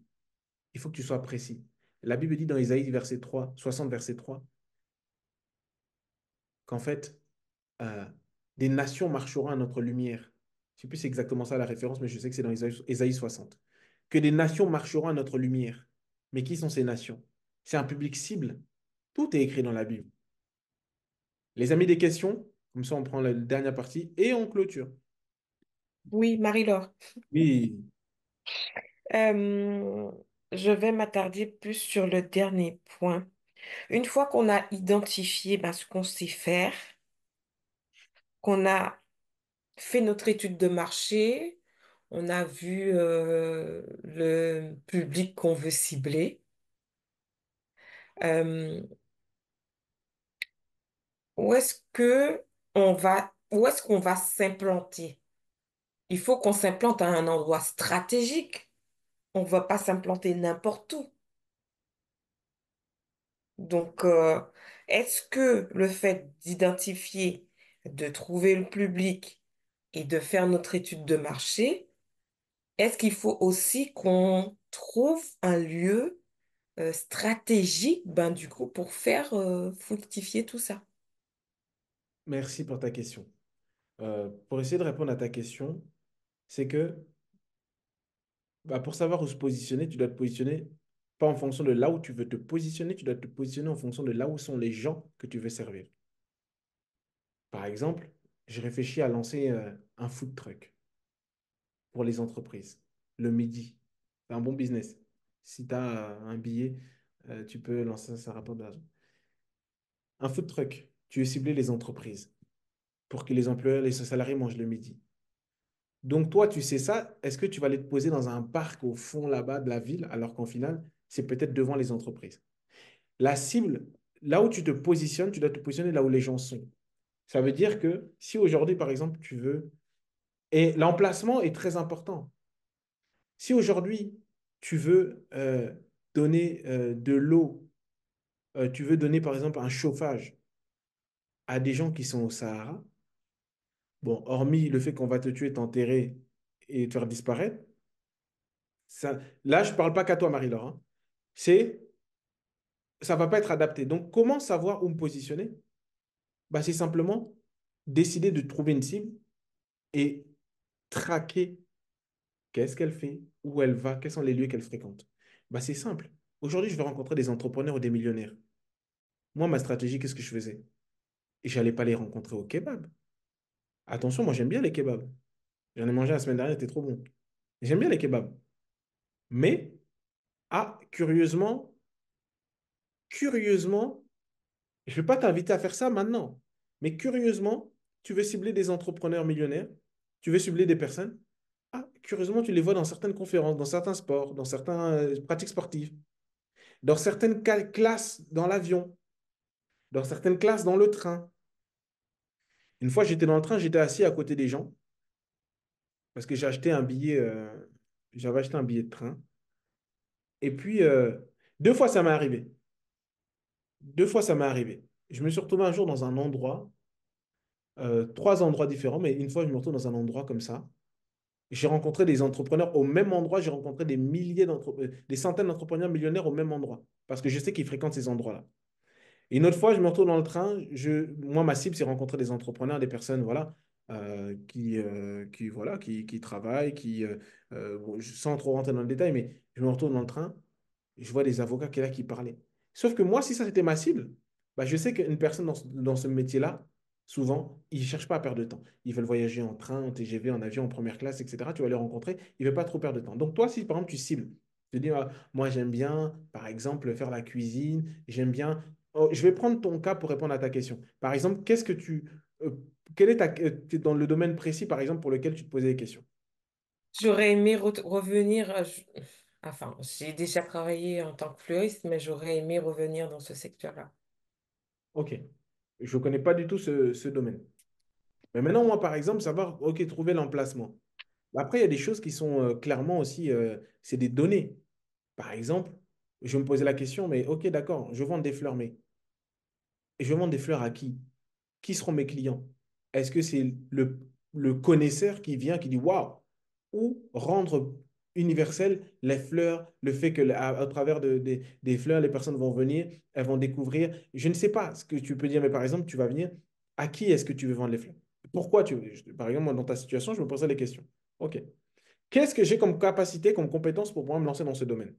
Il faut que tu sois précis. La Bible dit dans Isaïe verset 3, 60, verset 3, qu'en fait, euh, des nations marcheront à notre lumière. Je ne sais plus si c'est exactement ça la référence, mais je sais que c'est dans Isaïe 60. Que des nations marcheront à notre lumière. Mais qui sont ces nations? C'est un public cible. Tout est écrit dans la Bible. Les amis, des questions? Comme ça, on prend la dernière partie et on clôture. Oui, Marie-Laure. Oui, Euh, je vais m'attarder plus sur le dernier point. Une fois qu'on a identifié ce qu'on sait faire, qu'on a fait notre étude de marché, on a vu le public qu'on veut cibler, euh, où est-ce qu'on va s'implanter? Il faut qu'on s'implante à un endroit stratégique. On ne va pas s'implanter n'importe où. Donc, est-ce que le fait d'identifier, de trouver le public et de faire notre étude de marché, est-ce qu'il faut aussi qu'on trouve un lieu stratégique, du coup, pour faire fructifier tout ça? merci pour ta question. Pour essayer de répondre à ta question, c'est que pour savoir où se positionner, tu dois te positionner pas en fonction de là où tu veux te positionner, tu dois te positionner en fonction de là où sont les gens que tu veux servir. Par exemple, je réfléchis à lancer un food truck pour les entreprises le midi. C'est un bon business. Si tu as un billet, tu peux lancer ça rapporte de l'argent. Un food truck, tu veux cibler les entreprises pour que les employeurs, les salariés mangent le midi. Donc toi, tu sais ça, est-ce que tu vas aller te poser dans un parc au fond là-bas de la ville, alors qu'en final, c'est peut-être devant les entreprises? La cible, là où tu te positionnes, tu dois te positionner là où les gens sont. Ça veut dire que si aujourd'hui, par exemple, tu veux... Et l'emplacement est très important. Si aujourd'hui, tu veux donner de l'eau, tu veux donner, par exemple, un chauffage à des gens qui sont au Sahara, bon, hormis le fait qu'on va te tuer, t'enterrer et te faire disparaître, ça, là, je ne parle pas qu'à toi, Marie-Laure, hein. C'est, ça ne va pas être adapté. Donc, comment savoir où me positionner? C'est simplement décider de trouver une cible et traquer qu'est-ce qu'elle fait, où elle va, quels sont les lieux qu'elle fréquente. C'est simple. Aujourd'hui, je vais rencontrer des entrepreneurs ou des millionnaires. Moi, ma stratégie, qu'est-ce que je faisais? Et je n'allais pas les rencontrer au kebab. Attention, moi, j'aime bien les kebabs. J'en ai mangé la semaine dernière, c'était trop bon. J'aime bien les kebabs. Mais, curieusement, je ne vais pas t'inviter à faire ça maintenant. Mais curieusement, tu veux cibler des entrepreneurs millionnaires, tu veux cibler des personnes. Curieusement, tu les vois dans certaines conférences, dans certains sports, dans certaines pratiques sportives, dans certaines classes dans l'avion, dans certaines classes dans le train. Une fois, j'étais dans le train, j'étais assis à côté des gens parce que j'avais acheté un billet de train. Et puis, deux fois, ça m'est arrivé. Deux fois, ça m'est arrivé. Je me suis retrouvé un jour dans un endroit, trois endroits différents, mais une fois, je me retrouve dans un endroit comme ça. J'ai rencontré des entrepreneurs au même endroit, j'ai rencontré des centaines d'entrepreneurs millionnaires au même endroit, parce que je sais qu'ils fréquentent ces endroits-là. Et une autre fois, je me retrouve dans le train, moi, ma cible, c'est rencontrer des entrepreneurs, des personnes, voilà, qui travaillent, bon, sans trop rentrer dans le détail, mais je me retrouve dans le train, et je vois des avocats qui, là, qui parlaient. Sauf que moi, si ça, c'était ma cible, je sais qu'une personne dans ce métier-là, souvent, ils ne cherchent pas à perdre de temps. Ils veulent voyager en train, en TGV, en avion, en première classe, etc. Tu vas les rencontrer, ils ne veulent pas trop perdre de temps. Donc, toi, si par exemple, tu cibles, tu te dis, moi, j'aime bien, par exemple, faire la cuisine, j'aime bien. Oh, je vais prendre ton cas pour répondre à ta question. Par exemple, euh, t'es dans le domaine précis, par exemple, pour lequel tu te posais des questions? J'aurais aimé revenir, enfin, j'ai déjà travaillé en tant que fleuriste, mais j'aurais aimé revenir dans ce secteur-là. Ok. Je ne connais pas du tout ce domaine. Mais maintenant, moi, par exemple, savoir, ok, trouver l'emplacement. Après, il y a des choses qui sont clairement aussi, c'est des données. Par exemple, je me posais la question, mais ok, d'accord, je vends des fleurs, mais je vends des fleurs à qui? Qui seront mes clients? Est-ce que c'est le connaisseur qui vient, qui dit waouh? Ou rendre universel les fleurs, le fait que à travers des fleurs, les personnes vont venir, elles vont découvrir. Je ne sais pas ce que tu peux dire, mais par exemple, tu vas venir, à qui est-ce que tu veux vendre les fleurs? Pourquoi par exemple, moi, dans ta situation, je me posais les questions. OK. Qu'est-ce que j'ai comme capacité, comme compétence pour pouvoir me lancer dans ce domaine?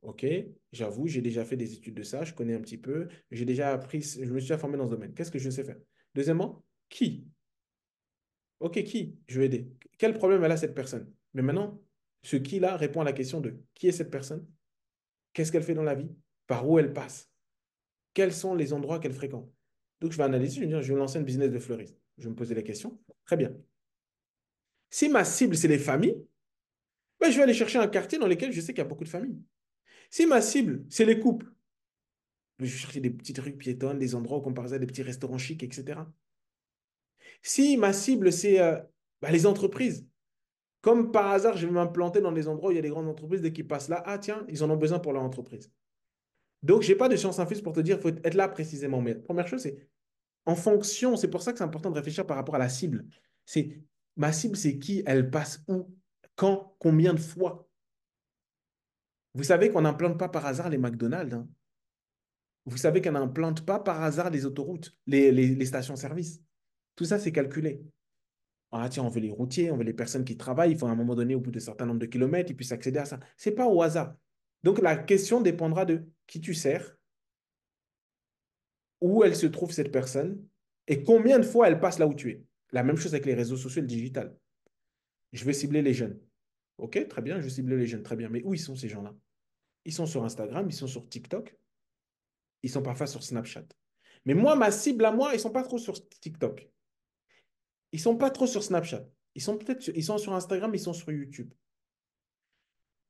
OK, j'avoue, j'ai déjà fait des études de ça, je connais un petit peu, j'ai déjà appris, je me suis déjà formé dans ce domaine. Qu'est-ce que je sais faire? Deuxièmement, qui? OK, qui? Je vais aider. Quel problème elle a cette personne? Mais maintenant, ce qui-là répond à la question de qui est cette personne? Qu'est-ce qu'elle fait dans la vie? Par où elle passe? Quels sont les endroits qu'elle fréquente? Donc, je vais analyser, je vais dire, je vais lancer un business de fleuriste. Je vais me poser la question. Très bien. Si ma cible, c'est les familles, ben, je vais aller chercher un quartier dans lequel je sais qu'il y a beaucoup de familles. Si ma cible, c'est les couples, je vais chercher des petites rues piétonnes, des endroits où on compare ça à des petits restaurants chics, etc. Si ma cible, c'est ben, les entreprises, comme par hasard, je vais m'implanter dans des endroits où il y a des grandes entreprises, dès qu'ils passent là, ah tiens, ils en ont besoin pour leur entreprise. Donc, je n'ai pas de science infuse pour te dire, il faut être là précisément. Mais la première chose, c'est en fonction, c'est pour ça que c'est important de réfléchir par rapport à la cible. C'est ma cible, c'est qui, elle passe où, quand, combien de fois. Vous savez qu'on n'implante pas par hasard les McDonald's, hein. Vous savez qu'on n'implante pas par hasard les autoroutes, les stations-service. Tout ça, c'est calculé. Ah, tiens, on veut les routiers, on veut les personnes qui travaillent, il faut à un moment donné, au bout d'un certain nombre de kilomètres, ils puissent accéder à ça. Ce n'est pas au hasard. Donc, la question dépendra de qui tu sers, où elle se trouve cette personne et combien de fois elle passe là où tu es. La même chose avec les réseaux sociaux et le digital. Je vais cibler les jeunes. OK, très bien, je vais cibler les jeunes, très bien. Mais où ils sont ces gens-là? Ils sont sur Instagram, ils sont sur TikTok, ils sont parfois sur Snapchat. Mais moi, ma cible à moi, ils sont pas trop sur TikTok. Ils sont pas trop sur Snapchat. Ils sont sur Instagram, ils sont sur YouTube.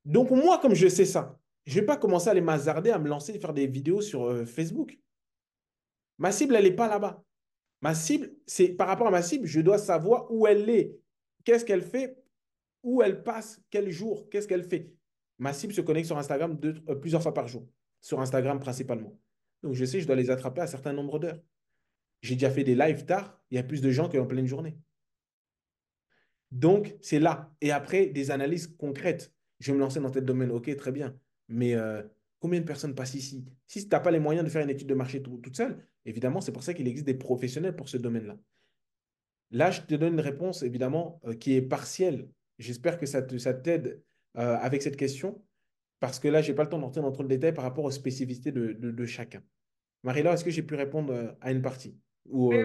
Donc moi, comme je sais ça, je vais pas commencer à les mazarder, à me lancer et faire des vidéos sur Facebook. Ma cible, elle n'est pas là-bas. Ma cible, c'est par rapport à ma cible, je dois savoir où elle est, qu'est-ce qu'elle fait, où elle passe, quel jour, qu'est-ce qu'elle fait. Ma cible se connecte sur Instagram plusieurs fois par jour, sur Instagram principalement. Donc je sais, je dois les attraper à un certain nombre d'heures. J'ai déjà fait des lives tard, il y a plus de gens qu'en pleine journée. Donc c'est là. Et après, des analyses concrètes. Je vais me lancer dans tel domaine, ok, très bien. Mais combien de personnes passent ici? Si tu n'as pas les moyens de faire une étude de marché toute seule, évidemment, c'est pour ça qu'il existe des professionnels pour ce domaine-là. Là, je te donne une réponse, évidemment, qui est partielle. J'espère que ça t'aide avec cette question, parce que là, je n'ai pas le temps d'entrer dans trop de détails par rapport aux spécificités de chacun. Marie-Laure, est-ce que j'ai pu répondre à une partie? Ou, Oui,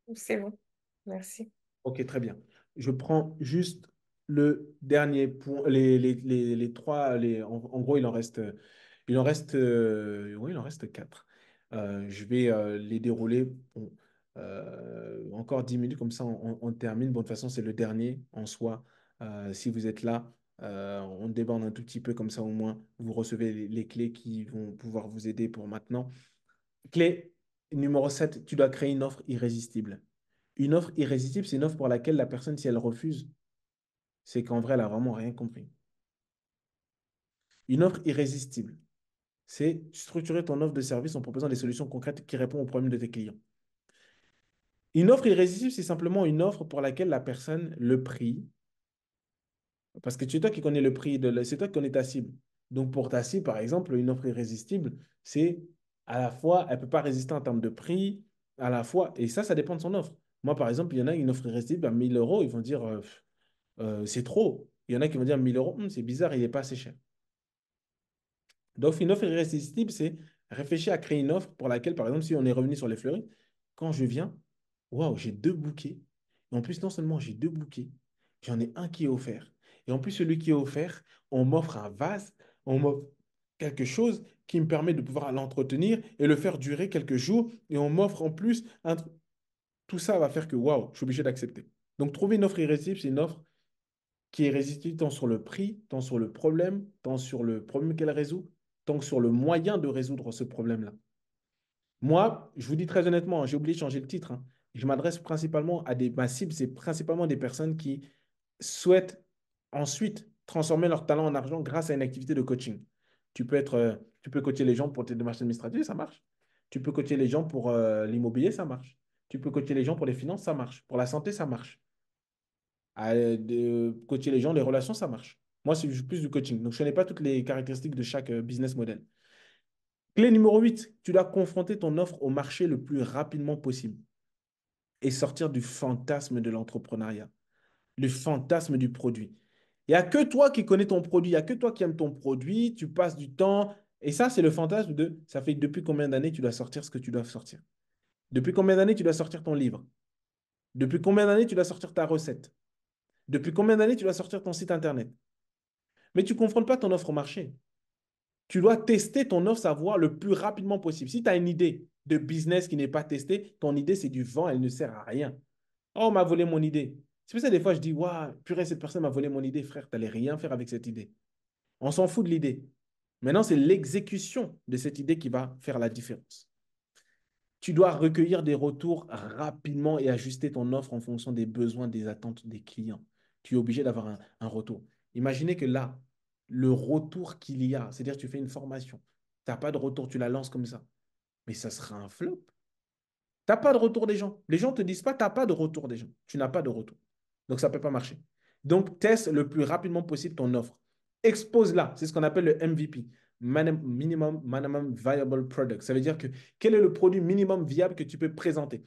oui, c'est bon. Merci. ok, très bien. Je prends juste le dernier point, les trois, en gros, oui, il en reste quatre. Je vais les dérouler. Bon, encore 10 minutes, comme ça on termine. Bon, de toute façon, c'est le dernier en soi. Si vous êtes là, on déborde un tout petit peu, comme ça au moins vous recevez les clés qui vont pouvoir vous aider pour maintenant. Clé numéro 7, tu dois créer une offre irrésistible. Une offre irrésistible, c'est une offre pour laquelle la personne, si elle refuse, c'est qu'en vrai, elle a vraiment rien compris. Une offre irrésistible, c'est structurer ton offre de service en proposant des solutions concrètes qui répondent aux problèmes de tes clients. Une offre irrésistible, c'est simplement une offre pour laquelle la personne, le prix, parce que c'est toi qui connais le prix, c'est toi qui connais ta cible. Donc pour ta cible, par exemple, une offre irrésistible, c'est à la fois, elle ne peut pas résister en termes de prix, à la fois, et ça dépend de son offre. Moi, par exemple, il y en a une offre irrésistible à 1000 euros, ils vont dire, c'est trop. Il y en a qui vont dire 1000 euros, c'est bizarre, il n'est pas assez cher. Donc, une offre irrésistible, c'est réfléchir à créer une offre pour laquelle, par exemple, si on est revenu sur les fleuris, quand je viens, waouh, j'ai deux bouquets. Et en plus, non seulement j'ai deux bouquets, j'en ai un qui est offert. Et en plus, celui qui est offert, on m'offre un vase, on m'offre quelque chose qui me permet de pouvoir l'entretenir et le faire durer quelques jours. Et on m'offre en plus un truc. Tout ça va faire que, waouh, je suis obligé d'accepter. Donc, trouver une offre irrésistible, c'est une offre qui est résistante tant sur le prix, tant sur le problème, tant sur le problème qu'elle résout, tant que sur le moyen de résoudre ce problème-là. Moi, je vous dis très honnêtement, j'ai oublié de changer le titre, hein. Je m'adresse principalement à ma cible, c'est principalement des personnes qui souhaitent ensuite transformer leur talent en argent grâce à une activité de coaching. Tu peux coacher les gens pour tes démarches administratives, ça marche. Tu peux coacher les gens pour l'immobilier, ça marche. Tu peux coacher les gens pour les finances, ça marche. Pour la santé, ça marche. De coacher les gens, les relations, ça marche. Moi, c'est plus du coaching. Donc, je ne connais pas toutes les caractéristiques de chaque business model. Clé numéro 8, tu dois confronter ton offre au marché le plus rapidement possible et sortir du fantasme de l'entrepreneuriat, le fantasme du produit. Il n'y a que toi qui connais ton produit, il n'y a que toi qui aimes ton produit, tu passes du temps. Et ça, c'est le fantasme de, ça fait depuis combien d'années tu dois sortir ce que tu dois sortir? Depuis combien d'années tu dois sortir ton livre? Depuis combien d'années tu dois sortir ta recette? Depuis combien d'années tu dois sortir ton site Internet? Mais tu ne confrontes pas ton offre au marché. Tu dois tester ton offre, savoir le plus rapidement possible. Si tu as une idée de business qui n'est pas testée, ton idée, c'est du vent, elle ne sert à rien. Oh, on m'a volé mon idée. C'est pour ça, des fois, je dis, waouh, purée, cette personne m'a volé mon idée, frère, tu n'allais rien faire avec cette idée. On s'en fout de l'idée. Maintenant, c'est l'exécution de cette idée qui va faire la différence. Tu dois recueillir des retours rapidement et ajuster ton offre en fonction des besoins, des attentes des clients. Tu es obligé d'avoir un retour. Imaginez que là, le retour qu'il y a, c'est-à-dire que tu fais une formation, tu n'as pas de retour, tu la lances comme ça, mais ça sera un flop. Tu n'as pas de retour des gens. Les gens ne te disent pas, tu n'as pas de retour des gens. Tu n'as pas de retour. Donc, ça ne peut pas marcher. Donc, teste le plus rapidement possible ton offre. Expose-la. C'est ce qu'on appelle le MVP. Minimum Viable Product. Ça veut dire que quel est le produit minimum viable que tu peux présenter.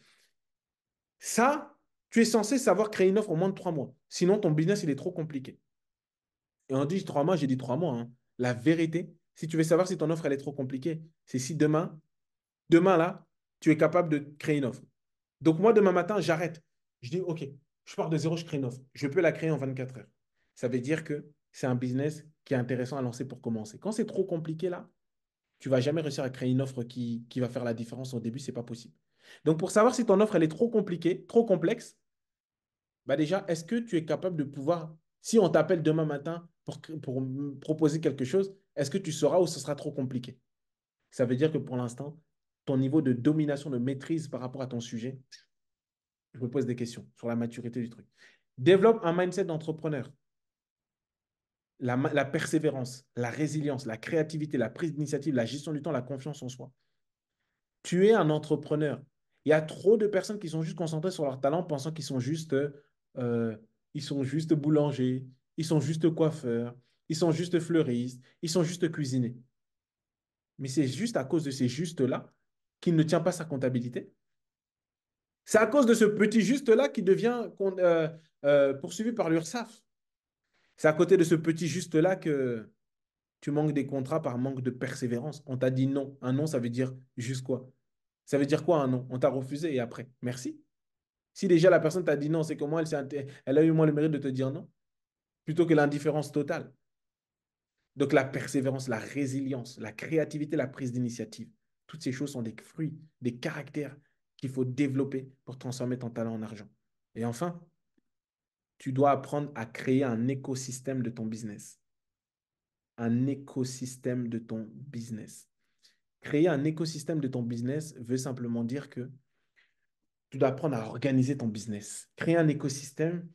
Ça, tu es censé savoir créer une offre en moins de 3 mois. Sinon, ton business, il est trop compliqué. Et on dit 3 mois, j'ai dit 3 mois, hein. La vérité, si tu veux savoir si ton offre, elle est trop compliquée, c'est si demain là, tu es capable de créer une offre. Donc, moi, demain matin, j'arrête. Je dis, OK, je pars de zéro, je crée une offre. Je peux la créer en 24 heures. Ça veut dire que c'est un business qui est intéressant à lancer pour commencer. Quand c'est trop compliqué, là, tu ne vas jamais réussir à créer une offre qui va faire la différence au début. Ce n'est pas possible. Donc, pour savoir si ton offre, elle est trop compliquée, trop complexe, bah déjà, est-ce que tu es capable de pouvoir, si on t'appelle demain matin pour me proposer quelque chose, est-ce que tu sauras ou ce sera trop compliqué? Ça veut dire que pour l'instant, ton niveau de domination, de maîtrise par rapport à ton sujet, je me pose des questions sur la maturité du truc. Développe un mindset d'entrepreneur. La persévérance, la résilience, la créativité, la prise d'initiative, la gestion du temps, la confiance en soi. Tu es un entrepreneur. Il y a trop de personnes qui sont juste concentrées sur leur talent, pensant euh, ils sont juste boulangers, ils sont juste coiffeurs, ils sont juste fleuristes, ils sont juste cuisiniers. Mais c'est juste à cause de ces justes-là qu'il ne tient pas sa comptabilité. C'est à cause de ce petit juste-là qui devient poursuivi par l'URSSAF. C'est à côté de ce petit juste-là que tu manques des contrats par manque de persévérance. On t'a dit non. Un non, ça veut dire juste quoi? Ça veut dire quoi un non? On t'a refusé et après, merci. Si déjà la personne t'a dit non, c'est que moi, elle a eu moins le mérite de te dire non, plutôt que l'indifférence totale. Donc la persévérance, la résilience, la créativité, la prise d'initiative, toutes ces choses sont des fruits, des caractères qu'il faut développer pour transformer ton talent en argent. Et enfin, tu dois apprendre à créer un écosystème de ton business. Un écosystème de ton business. Créer un écosystème de ton business veut simplement dire que tu dois apprendre à organiser ton business. Créer un écosystème,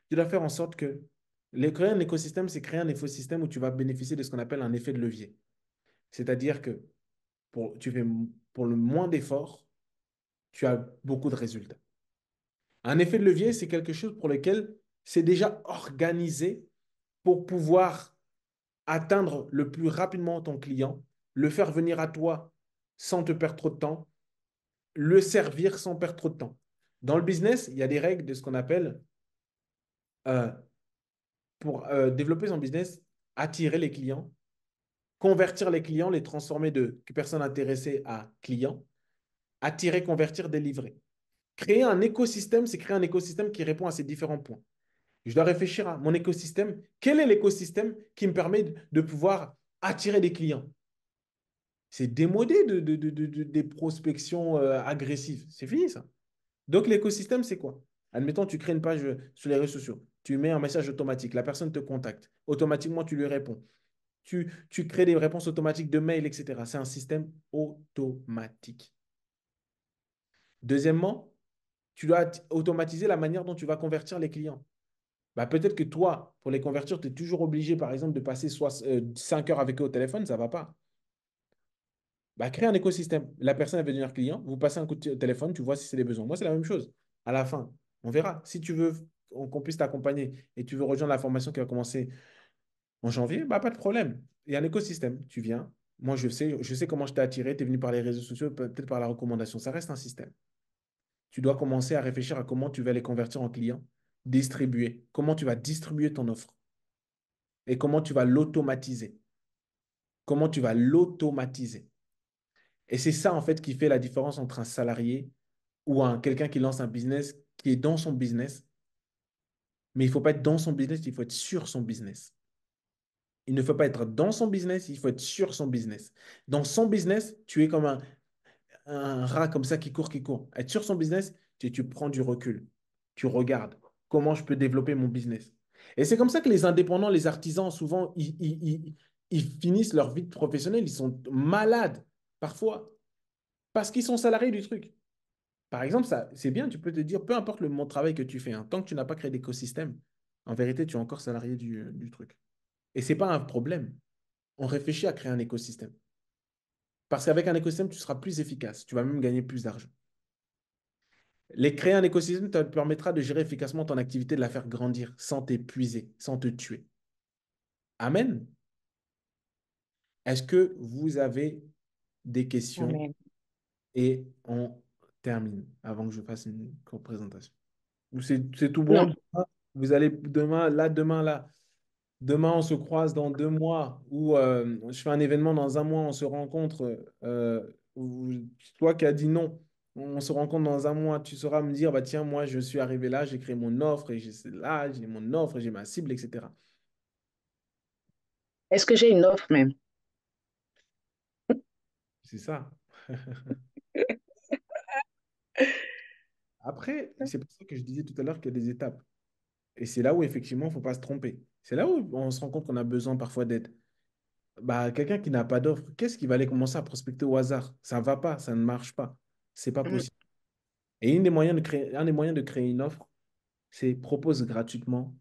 tu dois faire en sorte que créer un écosystème, c'est créer un écosystème où tu vas bénéficier de ce qu'on appelle un effet de levier. C'est-à-dire que pour le moins d'efforts, tu as beaucoup de résultats. Un effet de levier, c'est quelque chose pour lequel c'est déjà organisé pour pouvoir atteindre le plus rapidement ton client, le faire venir à toi sans te perdre trop de temps, le servir sans perdre trop de temps. Dans le business, il y a des règles de ce qu'on appelle, euh, pour développer son business, attirer les clients, convertir les clients, les transformer de personnes intéressées à clients, attirer, convertir, délivrer. Créer un écosystème, c'est créer un écosystème qui répond à ces différents points. Je dois réfléchir à mon écosystème. Quel est l'écosystème qui me permet de pouvoir attirer des clients? C'est démodé des prospections agressives. C'est fini, ça. Donc, l'écosystème, c'est quoi? Admettons, tu crées une page sur les réseaux sociaux. Tu mets un message automatique. La personne te contacte. Automatiquement, tu lui réponds. Tu crées des réponses automatiques de mail, etc. C'est un système automatique. Deuxièmement, tu dois automatiser la manière dont tu vas convertir les clients. Bah, peut-être que toi, pour les convertir, tu es toujours obligé, par exemple, de passer 5 heures avec eux au téléphone, ça ne va pas. Bah, crée un écosystème. La personne elle veut devenir client, vous passez un coup de téléphone, tu vois si c'est des besoins. Moi, c'est la même chose. À la fin, on verra. Si tu veux qu'on puisse t'accompagner et tu veux rejoindre la formation qui va commencer en janvier, bah, pas de problème. Il y a un écosystème. Tu viens. Moi, je sais comment je t'ai attiré. Tu es venu par les réseaux sociaux, peut-être par la recommandation. Ça reste un système. Tu dois commencer à réfléchir à comment tu vas les convertir en clients, distribuer. Comment tu vas distribuer ton offre. et comment tu vas l'automatiser. Comment tu vas l'automatiser. Et c'est ça, en fait, qui fait la différence entre un salarié ou quelqu'un qui lance un business, qui est dans son business. Mais il ne faut pas être dans son business, il faut être sur son business. Il ne faut pas être dans son business, il faut être sur son business. Dans son business, tu es comme un rat comme ça qui court, qui court. Être sur son business, tu prends du recul. Tu regardes comment je peux développer mon business. Et c'est comme ça que les indépendants, les artisans, souvent, ils finissent leur vie professionnelle, ils sont malades parfois parce qu'ils sont salariés du truc. Par exemple, ça, c'est bien, tu peux te dire, peu importe mon travail que tu fais, hein, tant que tu n'as pas créé d'écosystème, en vérité, tu es encore salarié du truc. Et ce n'est pas un problème. On réfléchit à créer un écosystème. Parce qu'avec un écosystème, tu seras plus efficace. Tu vas même gagner plus d'argent. Créer un écosystème te permettra de gérer efficacement ton activité, de la faire grandir sans t'épuiser, sans te tuer. Amen. Est-ce que vous avez des questions Amen. et on termine avant que je fasse une courte présentation? Ou c'est tout Non. bon? Vous allez demain, là. Demain, on se croise dans 2 mois ou je fais un événement dans un mois, on se rencontre. Toi qui as dit non, on se rencontre dans un mois, tu sauras me dire, bah, tiens, moi, je suis arrivé là, j'ai créé mon offre et là, j'ai mon offre, j'ai ma cible, etc. Est-ce que j'ai une offre même? C'est ça. Après, c'est pour ça que je disais tout à l'heure qu'il y a des étapes. Et c'est là où, effectivement, il ne faut pas se tromper. C'est là où on se rend compte qu'on a besoin parfois d'aide. Bah, quelqu'un qui n'a pas d'offre, qu'est-ce qu'il va aller commencer à prospecter au hasard? Ça ne va pas, ça ne marche pas. C'est pas Mm, possible. Et un des moyens de créer une offre, c'est propose gratuitement.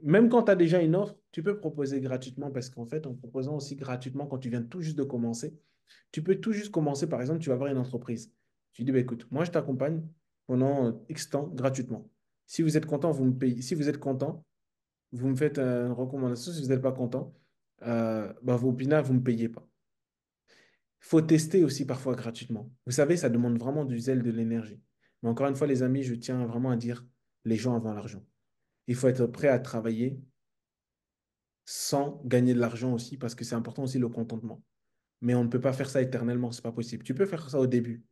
Même quand tu as déjà une offre, tu peux proposer gratuitement parce qu'en fait, en proposant aussi gratuitement quand tu viens tout juste de commencer, tu peux tout juste commencer. Par exemple, tu vas avoir une entreprise. Tu dis, bah, écoute, moi, je t'accompagne pendant X temps gratuitement. Si vous êtes content, vous me payez. Si vous êtes content, vous me faites une recommandation. Si vous n'êtes pas content, bah, au final, vous ne me payez pas. Il faut tester aussi parfois gratuitement. Vous savez, ça demande vraiment du zèle, de l'énergie. Mais encore une fois, les amis, je tiens vraiment à dire les gens avant l'argent. Il faut être prêt à travailler sans gagner de l'argent aussi, parce que c'est important aussi le contentement. Mais on ne peut pas faire ça éternellement, c'est pas possible. Tu peux faire ça au début,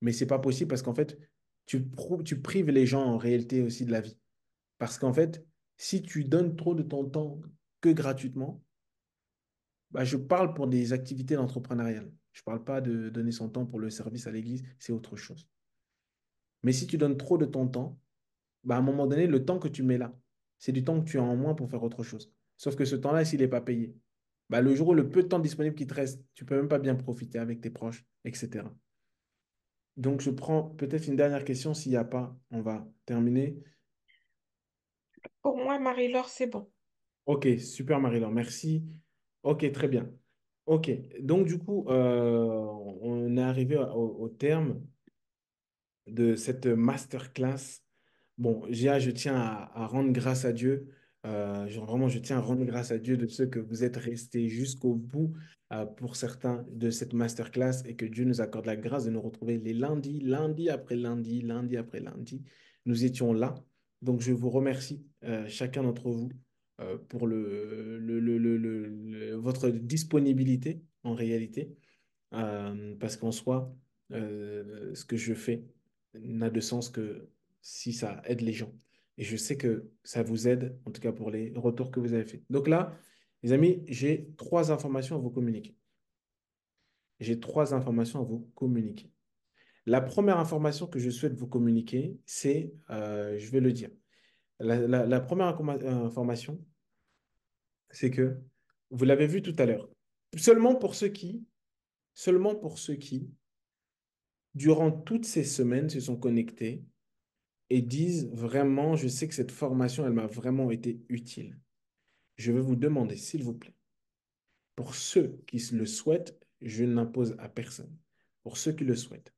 mais c'est pas possible parce qu'en fait, tu prives les gens en réalité aussi de la vie. Parce qu'en fait, si tu donnes trop de ton temps que gratuitement, bah, je parle pour des activités d'entrepreneuriat. Je ne parle pas de donner son temps pour le service à l'église, c'est autre chose. Mais si tu donnes trop de ton temps, bah, à un moment donné, le temps que tu mets là, c'est du temps que tu as en moins pour faire autre chose. Sauf que ce temps-là, s'il n'est pas payé, bah, le jour où le peu de temps disponible qui te reste, tu ne peux même pas bien profiter avec tes proches, etc. Donc, je prends peut-être une dernière question. S'il n'y a pas, on va terminer. Pour moi, Marie-Laure, c'est bon. Ok, super Marie-Laure, merci. Ok, très bien. Ok, donc du coup, on est arrivé au terme de cette masterclass. Bon, je tiens à rendre grâce à Dieu. Vraiment, je tiens à rendre grâce à Dieu de ceux que vous êtes restés jusqu'au bout pour certains de cette masterclass et que Dieu nous accorde la grâce de nous retrouver les lundis, lundi après lundi, lundi après lundi. Nous étions là. Donc, je vous remercie chacun d'entre vous pour votre disponibilité en réalité. Parce qu'en soi, ce que je fais n'a de sens que si ça aide les gens. Et je sais que ça vous aide, en tout cas pour les retours que vous avez faits. Donc là, les amis, j'ai 3 informations à vous communiquer. J'ai 3 informations à vous communiquer. La première information que je souhaite vous communiquer, c'est, je vais le dire, la première information, c'est que, vous l'avez vu tout à l'heure, seulement pour ceux qui, seulement pour ceux qui, durant toutes ces semaines, se sont connectés et disent vraiment, je sais que cette formation, elle m'a vraiment été utile. Je vais vous demander, s'il vous plaît, pour ceux qui le souhaitent, je n'impose à personne. Pour ceux qui le souhaitent,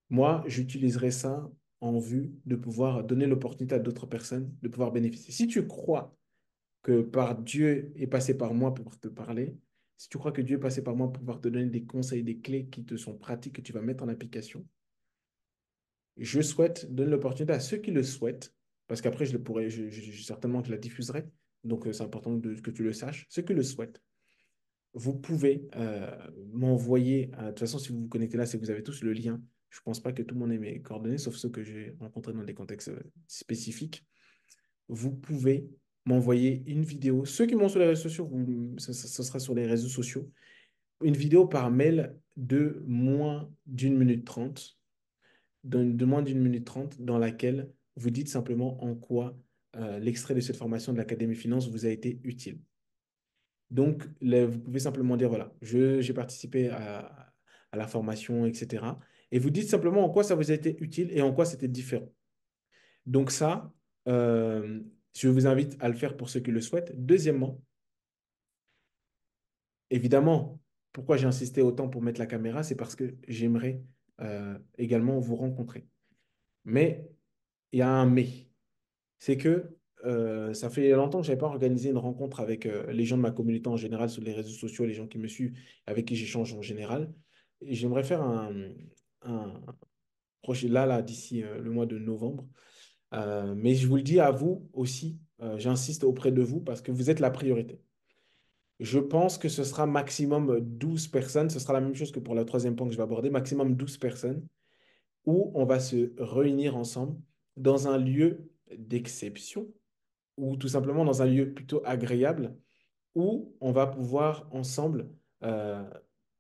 moi, j'utiliserai ça en vue de pouvoir donner l'opportunité à d'autres personnes de pouvoir bénéficier. Si tu crois que par Dieu est passé par moi pour te parler, si tu crois que Dieu est passé par moi pour pouvoir te donner des conseils, des clés qui te sont pratiques, que tu vas mettre en application, je souhaite donner l'opportunité à ceux qui le souhaitent, parce qu'après, je le pourrai, certainement que je la diffuserai, Donc, c'est important que tu le saches. Ceux qui le souhaitent, vous pouvez m'envoyer, de toute façon, si vous vous connectez là, c'est que vous avez tous le lien. Je ne pense pas que tout le monde ait mes coordonnées, sauf ceux que j'ai rencontrés dans des contextes spécifiques. Vous pouvez m'envoyer une vidéo. Ceux qui m'ont sur les réseaux sociaux, ce sera sur les réseaux sociaux. Une vidéo par mail de moins d'une minute trente, de moins d'une minute trente, dans laquelle vous dites simplement en quoi l'extrait de cette formation de l'Académie Finance vous a été utile. Donc, vous pouvez simplement dire, voilà, j'ai participé à la formation, etc. Et vous dites simplement en quoi ça vous a été utile et en quoi c'était différent. Donc ça, euh, je vous invite à le faire pour ceux qui le souhaitent. Deuxièmement, évidemment, pourquoi j'ai insisté autant pour mettre la caméra, c'est parce que j'aimerais également vous rencontrer. Mais il y a un mais. C'est que ça fait longtemps que je n'avais pas organisé une rencontre avec les gens de ma communauté en général sur les réseaux sociaux, les gens qui me suivent, avec qui j'échange en général. Et j'aimerais faire un projet là, d'ici le mois de novembre. Mais je vous le dis à vous aussi, j'insiste auprès de vous parce que vous êtes la priorité. Je pense que ce sera maximum 12 personnes. Ce sera la même chose que pour le troisième point que je vais aborder, maximum 12 personnes, où on va se réunir ensemble dans un lieu d'exception ou tout simplement dans un lieu plutôt agréable où on va pouvoir ensemble euh,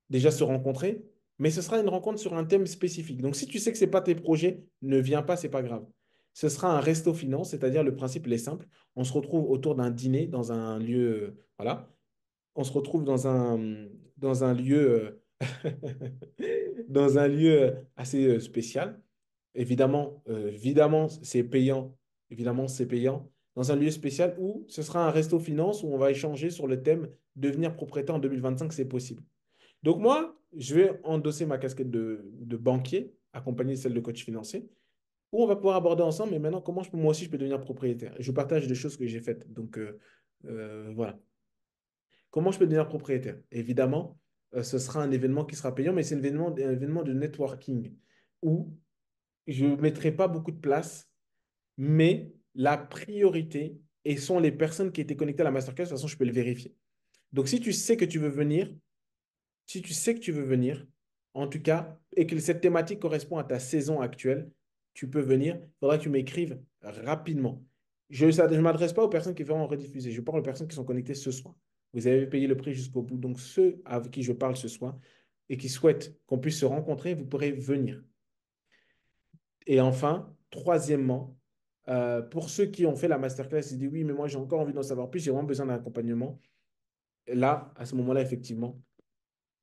déjà se rencontrer, mais ce sera une rencontre sur un thème spécifique. Donc si tu sais que ce n'est pas tes projets, ne viens pas, ce n'est pas grave. Ce sera un resto finance, c'est-à-dire le principe il est simple. On se retrouve autour d'un dîner dans un lieu, voilà. On se retrouve dans un lieu, dans un lieu assez spécial. Évidemment, c'est payant. Évidemment, c'est payant. Dans un lieu spécial où ce sera un resto finance où on va échanger sur le thème devenir propriétaire en 2025, c'est possible. Donc moi, je vais endosser ma casquette de banquier, accompagné de celle de coach financier, où on va pouvoir aborder ensemble, mais maintenant, comment moi aussi je peux devenir propriétaire. Je partage des choses que j'ai faites. Donc voilà. Comment je peux devenir propriétaire? Évidemment, ce sera un événement qui sera payant, mais c'est un événement de networking où je ne mettrai pas beaucoup de place, mais la priorité et sont les personnes qui étaient connectées à la masterclass. De toute façon, je peux le vérifier. Donc, si tu sais que tu veux venir, si tu sais que tu veux venir, en tout cas, et que cette thématique correspond à ta saison actuelle, tu peux venir. Il faudra que tu m'écrives rapidement. Je ne m'adresse pas aux personnes qui vont en rediffuser. Je parle aux personnes qui sont connectées ce soir. Vous avez payé le prix jusqu'au bout. Donc, ceux avec qui je parle ce soir et qui souhaitent qu'on puisse se rencontrer, vous pourrez venir. Et enfin, troisièmement, pour ceux qui ont fait la masterclass, ils disent oui, mais moi j'ai encore envie d'en savoir plus, j'ai vraiment besoin d'un accompagnement. Là, à ce moment-là, effectivement,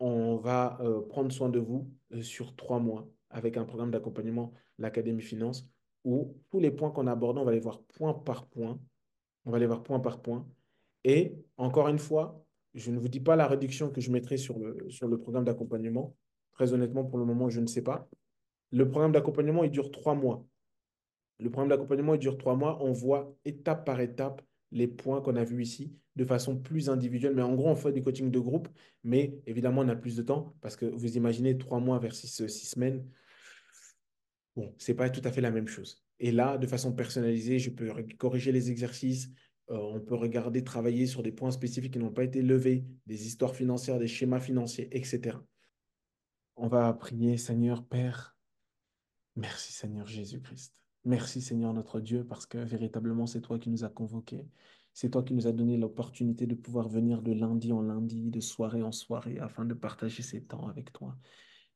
on va prendre soin de vous sur 3 mois avec un programme d'accompagnement, l'Académie Finance, où tous les points qu'on a abordés, on va les voir point par point. On va les voir point par point. Et encore une fois, je ne vous dis pas la réduction que je mettrai sur le programme d'accompagnement. Très honnêtement, pour le moment, je ne sais pas. Le programme d'accompagnement, il dure 3 mois. Le programme d'accompagnement, il dure 3 mois. On voit étape par étape les points qu'on a vus ici de façon plus individuelle. Mais en gros, on fait du coaching de groupe. Mais évidemment, on a plus de temps parce que vous imaginez 3 mois versus 6 semaines. Bon, ce n'est pas tout à fait la même chose. Et là, de façon personnalisée, je peux corriger les exercices. On peut regarder, travailler sur des points spécifiques qui n'ont pas été levés, des histoires financières, des schémas financiers, etc. On va prier, Seigneur Père. Merci Seigneur Jésus-Christ. Merci Seigneur notre Dieu parce que véritablement c'est toi qui nous as convoqués. C'est toi qui nous as donné l'opportunité de pouvoir venir de lundi en lundi, de soirée en soirée afin de partager ces temps avec toi.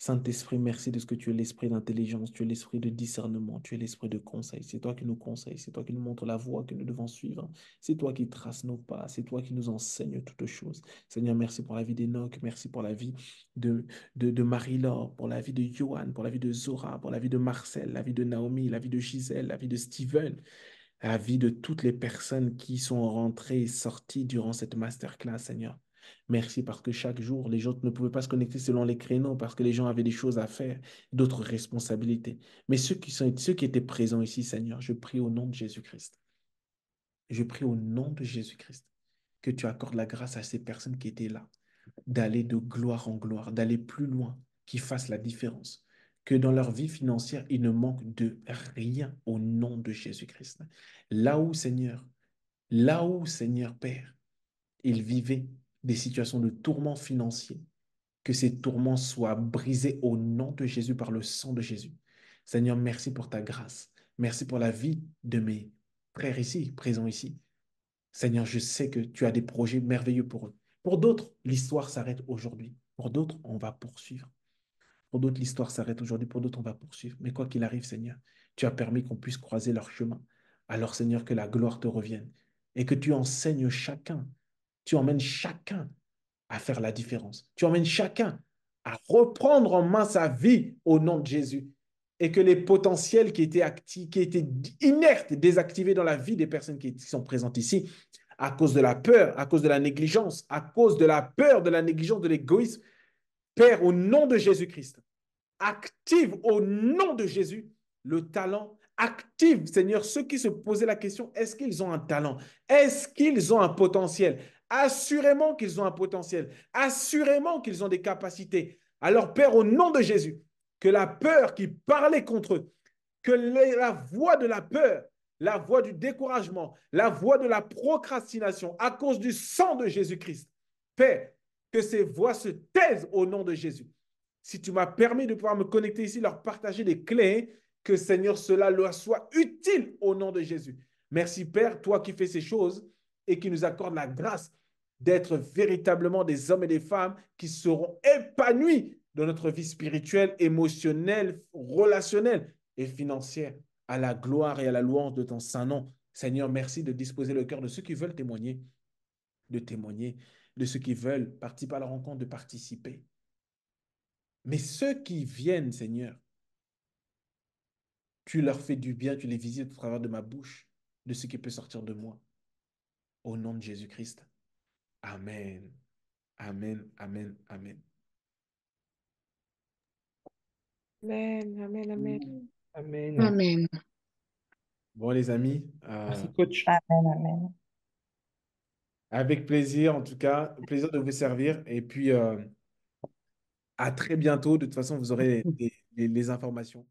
Saint-Esprit, merci de ce que tu es l'esprit d'intelligence, tu es l'esprit de discernement, tu es l'esprit de conseil. C'est toi qui nous conseilles, c'est toi qui nous montres la voie que nous devons suivre. C'est toi qui traces nos pas, c'est toi qui nous enseignes toutes choses. Seigneur, merci pour la vie d'Enoch, merci pour la vie de, de Marie-Laure, pour la vie de Johan, pour la vie de Zora, pour la vie de Marcel, la vie de Naomi, la vie de Gisèle, la vie de Steven, la vie de toutes les personnes qui sont rentrées et sorties durant cette masterclass, Seigneur. Merci parce que chaque jour, les gens ne pouvaient pas se connecter selon les créneaux parce que les gens avaient des choses à faire, d'autres responsabilités. Mais ceux qui étaient présents ici, Seigneur, je prie au nom de Jésus-Christ. Je prie au nom de Jésus-Christ que tu accordes la grâce à ces personnes qui étaient là, d'aller de gloire en gloire, d'aller plus loin, qui fassent la différence. Que dans leur vie financière, il ne manque de rien au nom de Jésus-Christ. Là où, Seigneur, Là où, Seigneur Père, ils vivaient des situations de tourments financiers, que ces tourments soient brisés au nom de Jésus par le sang de Jésus. Seigneur, merci pour ta grâce. Merci pour la vie de mes frères ici, présents ici. Seigneur, je sais que tu as des projets merveilleux pour eux. Pour d'autres, l'histoire s'arrête aujourd'hui. Pour d'autres, on va poursuivre. Pour d'autres, l'histoire s'arrête aujourd'hui. Pour d'autres, on va poursuivre. Mais quoi qu'il arrive, Seigneur, tu as permis qu'on puisse croiser leur chemin. Alors, Seigneur, que la gloire te revienne et que tu enseignes chacun, tu emmènes chacun à faire la différence. Tu emmènes chacun à reprendre en main sa vie au nom de Jésus et que les potentiels qui étaient actifs, qui étaient inertes, désactivés dans la vie des personnes qui sont présentes ici, à cause de la peur, à cause de la négligence, à cause de la peur, de la négligence, de l'égoïsme, Père, au nom de Jésus-Christ, active au nom de Jésus le talent. Active, Seigneur, ceux qui se posaient la question, est-ce qu'ils ont un talent? Est-ce qu'ils ont un potentiel? Assurément qu'ils ont un potentiel. Assurément qu'ils ont des capacités. Alors, Père, au nom de Jésus, que la peur qui parlait contre eux, que la voix de la peur, la voix du découragement, la voix de la procrastination à cause du sang de Jésus-Christ, Père, que ces voix se taisent au nom de Jésus. Si tu m'as permis de pouvoir me connecter ici, leur partager des clés, que Seigneur, cela leur soit utile au nom de Jésus. Merci Père, toi qui fais ces choses et qui nous accorde la grâce d'être véritablement des hommes et des femmes qui seront épanouis dans notre vie spirituelle, émotionnelle, relationnelle et financière, à la gloire et à la louange de ton saint nom. Seigneur, merci de disposer le cœur de ceux qui veulent témoigner, de ceux qui veulent participer à la rencontre, de participer. Mais ceux qui viennent, Seigneur, tu leur fais du bien, tu les visites au travers de ma bouche, de ce qui peut sortir de moi. Au nom de Jésus-Christ. Amen. Amen, amen, amen. Amen, amen, amen. Amen. Amen. Bon, les amis, Merci, coach. Amen, amen. avec plaisir, en tout cas, plaisir de vous servir. Et puis, à très bientôt. De toute façon, vous aurez les informations.